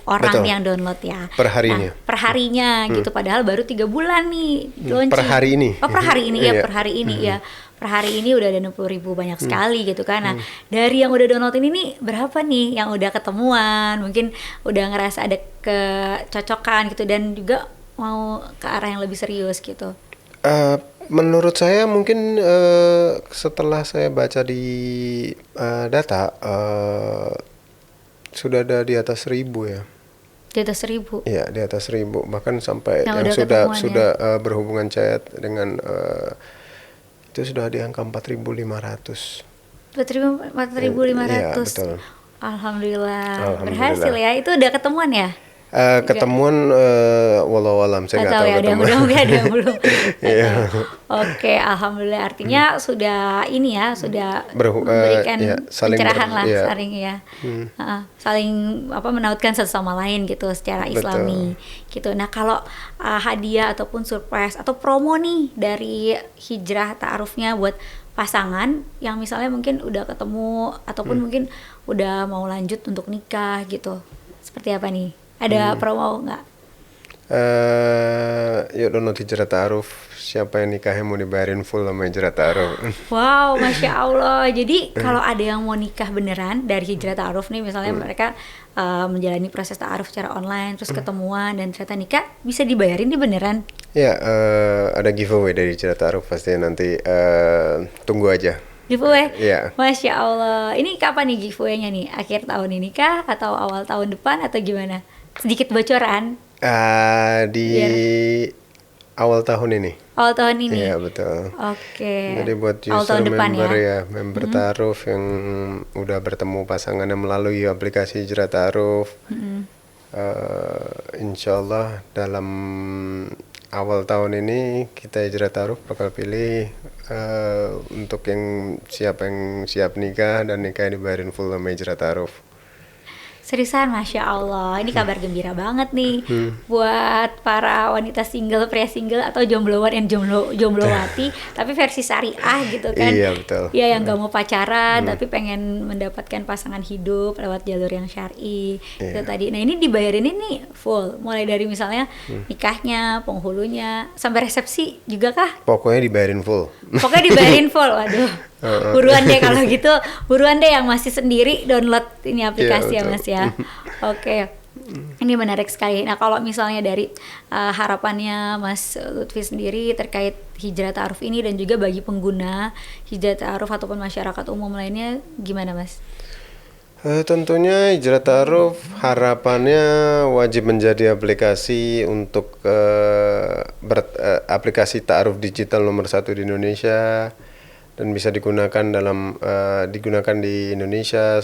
A: orang yang download ya
B: per harinya.
A: Per harinya gitu, padahal baru 3 bulan nih launching.
B: Per hari ini.
A: Per hari ini ya, per hari ini ya. Per hari ini udah ada 60.000, banyak sekali gitu kan. Nah dari yang udah download ini nih berapa nih yang udah ketemuan, mungkin udah ngerasa ada kecocokan gitu dan juga mau ke arah yang lebih serius gitu?
B: Menurut saya mungkin setelah saya baca di data sudah ada di atas 1.000 ya.
A: Di atas 1.000?
B: Iya, di atas 1.000, bahkan sampai yang sudah berhubungan chat dengan itu sudah di angka 4.500.
A: 4.500.
B: Iya, betul.
A: Alhamdulillah. Berhasil ya. Itu udah ketemuan ya?
B: Ketemuan walau alam saya nggak tahu
A: ya,
B: ketemuan.
A: ada yang belum.
B: Iya.
A: Oke, alhamdulillah. Artinya sudah ini ya, sudah
B: Iya,
A: memberikan pencerahan lah,
B: iya.
A: saling ya, saling apa menautkan satu sama lain gitu secara Islami gitu. Nah kalau hadiah ataupun surprise atau promo nih dari hijrah ta'arufnya buat pasangan yang misalnya mungkin udah ketemu ataupun mungkin udah mau lanjut untuk nikah gitu, seperti apa nih? Ada promo nggak?
B: Yuk download Hijrah Ta'aruf. Siapa yang nikahnya mau dibayarin full sama Hijrah Ta'aruf.
A: Wow, Masya Allah. Jadi kalau ada yang mau nikah beneran dari Hijrah Ta'aruf nih, misalnya mereka menjalani proses ta'aruf secara online, terus ketemuan dan ternyata nikah, bisa dibayarin nih beneran?
B: Ya, ada giveaway dari Hijrah Ta'aruf pasti nanti, tunggu aja.
A: Giveaway?
B: Iya.
A: Masya Allah. Ini kapan nih giveaway-nya nih? Akhir tahun ini kah? Atau awal tahun depan? Atau gimana? Sedikit bocoran?
B: Di awal tahun ini.
A: Awal tahun ini?
B: Iya, betul.
A: Oke.
B: Jadi buat
A: Awal
B: user
A: tahun depan
B: member
A: ya?
B: member Ta'aruf yang udah bertemu pasangannya melalui aplikasi Hijrah Ta'aruf, insya Allah dalam awal tahun ini kita Hijrah Ta'aruf bakal pilih untuk yang siap nikah dan nikah dibayarin full sama Hijrah Ta'aruf.
A: Seriusan, Masya Allah. Ini kabar gembira banget nih buat para wanita single, pria single, atau jombloan dan jomblowati, tapi versi syariah gitu kan.
B: Iya, betul.
A: Iya, yang gak mau pacaran, tapi pengen mendapatkan pasangan hidup lewat jalur yang syar'i. Itu tadi. Nah ini dibayarin ini full, mulai dari misalnya nikahnya, penghulunya, sampai resepsi juga kah?
B: Pokoknya dibayarin full.
A: Pokoknya dibayarin full, waduh. Buruan deh kalau gitu, buruan deh yang masih sendiri download ini aplikasi ya
B: betul.
A: Mas ya. Oke, ini menarik sekali. Nah kalau misalnya dari harapannya Mas Lutfi sendiri terkait Hijrah Ta'aruf ini dan juga bagi pengguna Hijrah Ta'aruf ataupun masyarakat umum lainnya, gimana Mas?
B: Tentunya Hijrah Ta'aruf harapannya wajib menjadi aplikasi untuk aplikasi ta'aruf digital nomor 1 di Indonesia dan bisa digunakan digunakan di Indonesia,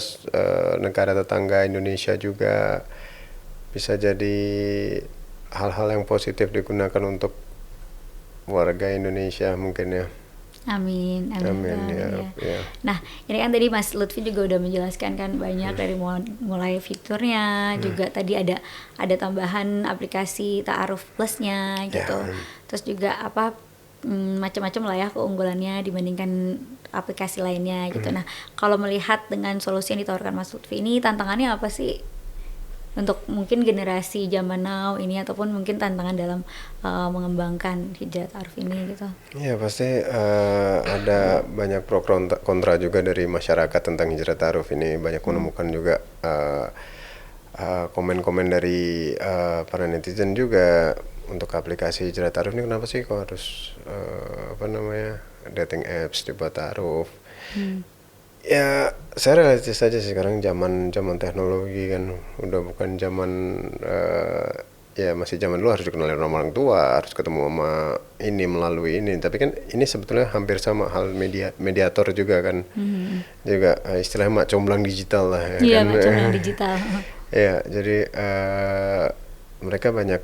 B: negara tetangga Indonesia juga. Bisa jadi hal-hal yang positif digunakan untuk warga Indonesia mungkin ya.
A: Amin
B: Ya.
A: Nah ini kan tadi Mas Lutfi juga udah menjelaskan kan banyak dari mulai fiturnya, juga tadi ada tambahan aplikasi Ta'aruf Plusnya gitu, terus juga apa macam-macam lah ya keunggulannya dibandingkan aplikasi lainnya gitu. Nah kalau melihat dengan solusi yang ditawarkan Mas Lutfi ini, tantangannya apa sih untuk mungkin generasi zaman now ini, ataupun mungkin tantangan dalam mengembangkan Hijrah Ta'aruf ini gitu?
B: Ya pasti ada banyak pro kontra juga dari masyarakat tentang Hijrah Ta'aruf ini. Banyak menemukan juga komen-komen dari para netizen juga untuk aplikasi Hijrah Ta'aruf ini, kenapa sih kok harus dating apps dibuat ta'aruf. Ya saya realistis saja sih, sekarang zaman teknologi kan udah bukan zaman ya masih zaman dulu harus dikenalin sama orang tua, harus ketemu sama ini melalui ini, tapi kan ini sebetulnya hampir sama hal mediator juga kan. Juga istilahnya mak comblang digital lah ya.
A: Iya,
B: kan?
A: mak comblang digital.
B: Ya jadi mereka banyak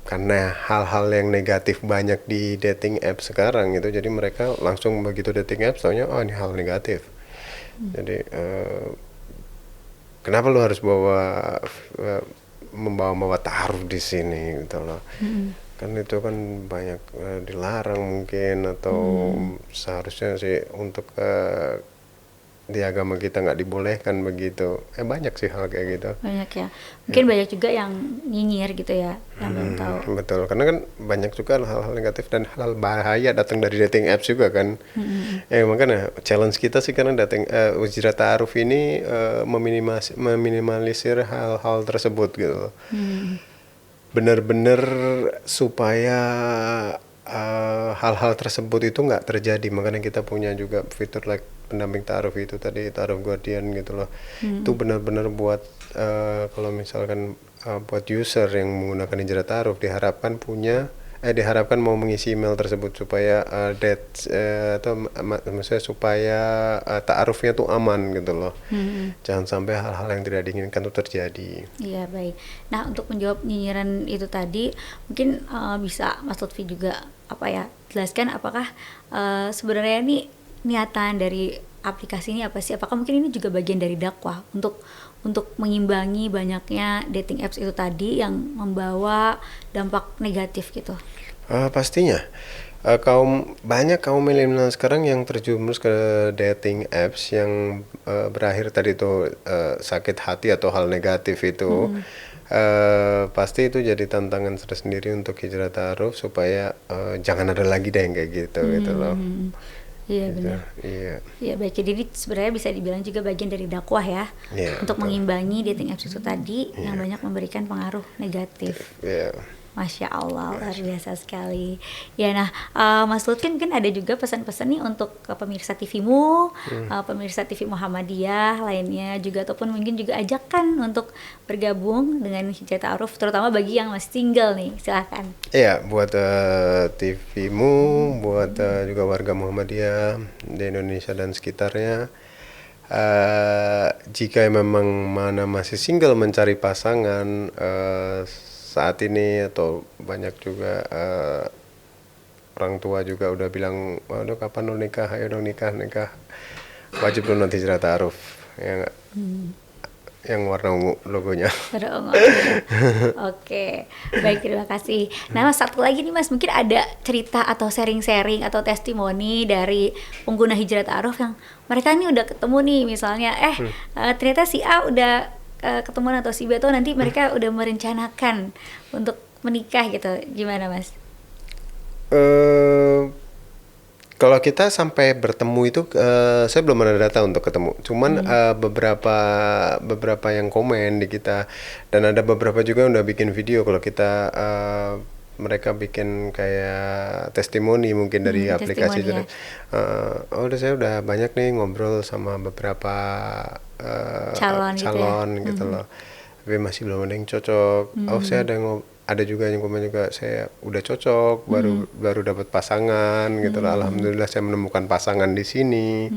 B: karena hal-hal yang negatif banyak di dating apps sekarang gitu, jadi mereka langsung begitu dating apps taunya oh ini hal negatif. Jadi kenapa lu harus membawa ta'aruf di sini gitu loh. Kan itu kan banyak dilarang mungkin, atau seharusnya sih untuk di agama kita nggak dibolehkan begitu. Banyak sih hal kayak gitu.
A: Banyak ya. Mungkin banyak juga yang nyinyir gitu ya, yang belum tahu.
B: Betul, karena kan banyak juga hal-hal negatif dan hal bahaya datang dari dating apps juga kan. Makanya challenge kita sih karena Hijrah Ta'aruf ini meminimalisir hal-hal tersebut gitu. Benar-benar supaya hal-hal tersebut itu nggak terjadi. Makanya kita punya juga fitur like pendamping ta'aruf itu tadi, ta'aruf guardian gitu loh. Itu benar-benar buat kalau misalkan buat user yang menggunakan Hijrah Ta'aruf diharapkan punya diharapkan mau mengisi email tersebut supaya maksudnya supaya ta'arufnya tuh aman gitu loh. Jangan sampai hal-hal yang tidak diinginkan itu terjadi.
A: Iya, baik. Nah, untuk menjawab nyinyiran itu tadi, mungkin bisa Mas Lutfi juga jelaskan apakah sebenarnya ini niatan dari aplikasi ini apa sih? Apakah mungkin ini juga bagian dari dakwah untuk mengimbangi banyaknya dating apps itu tadi yang membawa dampak negatif gitu?
B: Pastinya. Banyak kaum milenial sekarang yang terjerumus ke dating apps yang berakhir tadi itu sakit hati atau hal negatif itu. Pasti itu jadi tantangan tersendiri untuk hijrah ta'aruf supaya jangan ada lagi deh yang kayak gitu gitu loh.
A: Iya,
B: Gitu.
A: benar.
B: Iya.
A: Iya, baik. Jadi sebenarnya bisa dibilang juga bagian dari dakwah ya,
B: Iya,
A: untuk
B: betul.
A: mengimbangi dating apps itu tadi yang banyak memberikan pengaruh negatif.
B: Iya.
A: Masya Allah, luar biasa sekali. Ya, nah, Mas Lutfi mungkin ada juga pesan-pesan nih untuk pemirsa TV-mu, pemirsa TV Muhammadiyah lainnya juga, ataupun mungkin juga ajakan untuk bergabung dengan Hijrah Ta'aruf, terutama bagi yang masih single nih, silakan.
B: Iya, buat TV-mu, buat juga warga Muhammadiyah di Indonesia dan sekitarnya. Jika memang mana masih single mencari pasangan saat ini, atau banyak juga orang tua juga udah bilang, waduh kapan lu nikah, ayo dong nikah, wajib download Hijrah Ta'aruf yang warna ungu logonya.
A: Oke, baik, terima kasih. Nah, Mas, satu lagi nih Mas, mungkin ada cerita atau sharing-sharing atau testimoni dari pengguna Hijrah Ta'aruf yang mereka nih udah ketemu nih, misalnya ternyata si A udah ketemu atau si B, atau nanti mereka udah merencanakan untuk menikah gitu, gimana Mas?
B: Kalau kita sampai bertemu itu, saya belum ada data untuk ketemu. Cuman beberapa yang komen di kita, dan ada beberapa juga yang udah bikin video. Kalau kita mereka bikin kayak testimoni mungkin dari aplikasi itu. Saya udah banyak nih ngobrol sama beberapa calon gitu loh. Tapi masih belum ada yang cocok. Saya ada juga yang komen juga, saya udah cocok, baru dapat pasangan gitu loh. Alhamdulillah saya menemukan pasangan di sini.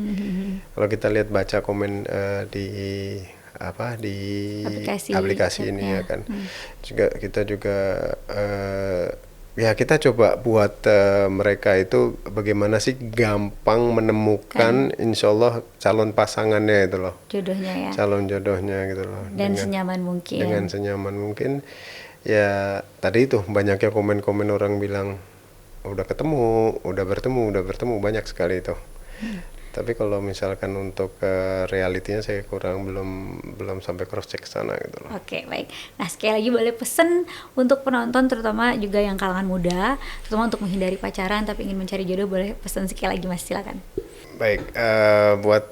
B: Kalau kita lihat baca komen di aplikasi ini ya kan. Kita juga kita coba buat mereka itu bagaimana sih gampang menemukan insyaallah calon pasangannya itu loh.
A: Jodohnya ya.
B: Calon jodohnya gitu loh.
A: Dan senyaman mungkin.
B: Dengan senyaman mungkin. Ya tadi itu banyaknya komen-komen orang bilang udah bertemu banyak sekali itu. Tapi kalau misalkan untuk realitinya saya belum sampai cross check ke sana gitu loh.
A: Oke, baik. Nah, sekali lagi boleh pesen untuk penonton, terutama juga yang kalangan muda, terutama untuk menghindari pacaran tapi ingin mencari jodoh, boleh pesen sekali lagi Mas, silakan.
B: Baik, buat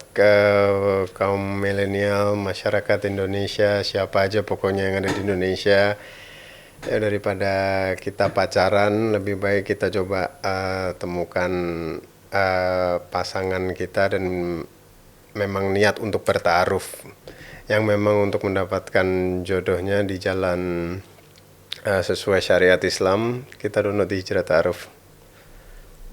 B: kaum milenial, masyarakat Indonesia, siapa aja pokoknya yang ada di Indonesia, ya daripada kita pacaran, lebih baik kita coba temukan pasangan kita dan memang niat untuk berta'aruf, yang memang untuk mendapatkan jodohnya di jalan sesuai syariat Islam. Kita download di Hijrah Ta'aruf.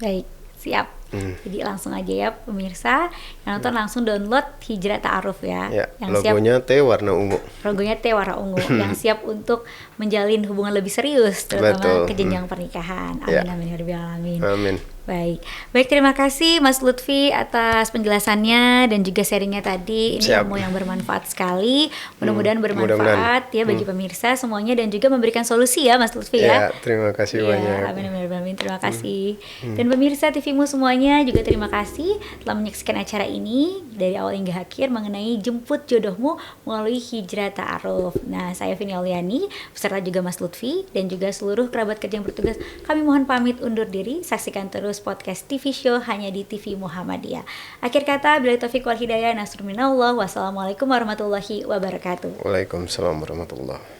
A: Baik, siap. Jadi langsung aja ya pemirsa, yang nonton langsung download Hijrah Ta'aruf ya.
B: Yang logonya T warna ungu.
A: Logonya T warna ungu, yang siap untuk menjalin hubungan lebih serius, terutama ke jenjang pernikahan. Amin, amin, ya rabbal alamin.
B: Amin.
A: Baik, terima kasih Mas Lutfi atas penjelasannya dan juga sharingnya tadi. Ini ilmu yang bermanfaat sekali. Mudah-mudahan bermanfaat ya bagi pemirsa semuanya, dan juga memberikan solusi ya Mas Lutfi ya.
B: Terima kasih banyak.
A: Amin, terima kasih. Dan pemirsa TV-mu semuanya juga terima kasih telah menyaksikan acara ini dari awal hingga akhir mengenai jemput jodohmu melalui Hijrah Ta'aruf. Nah, saya Vini Auliani beserta juga Mas Lutfi dan juga seluruh kerabat kerja yang bertugas, kami mohon pamit undur diri. Saksikan terus podcast TV Show hanya di TV Muhammadiyah. Akhir kata, billahi taufiq wal hidayah, nasrul minallah. Wassalamualaikum warahmatullahi wabarakatuh.
B: Waalaikumsalam warahmatullahi.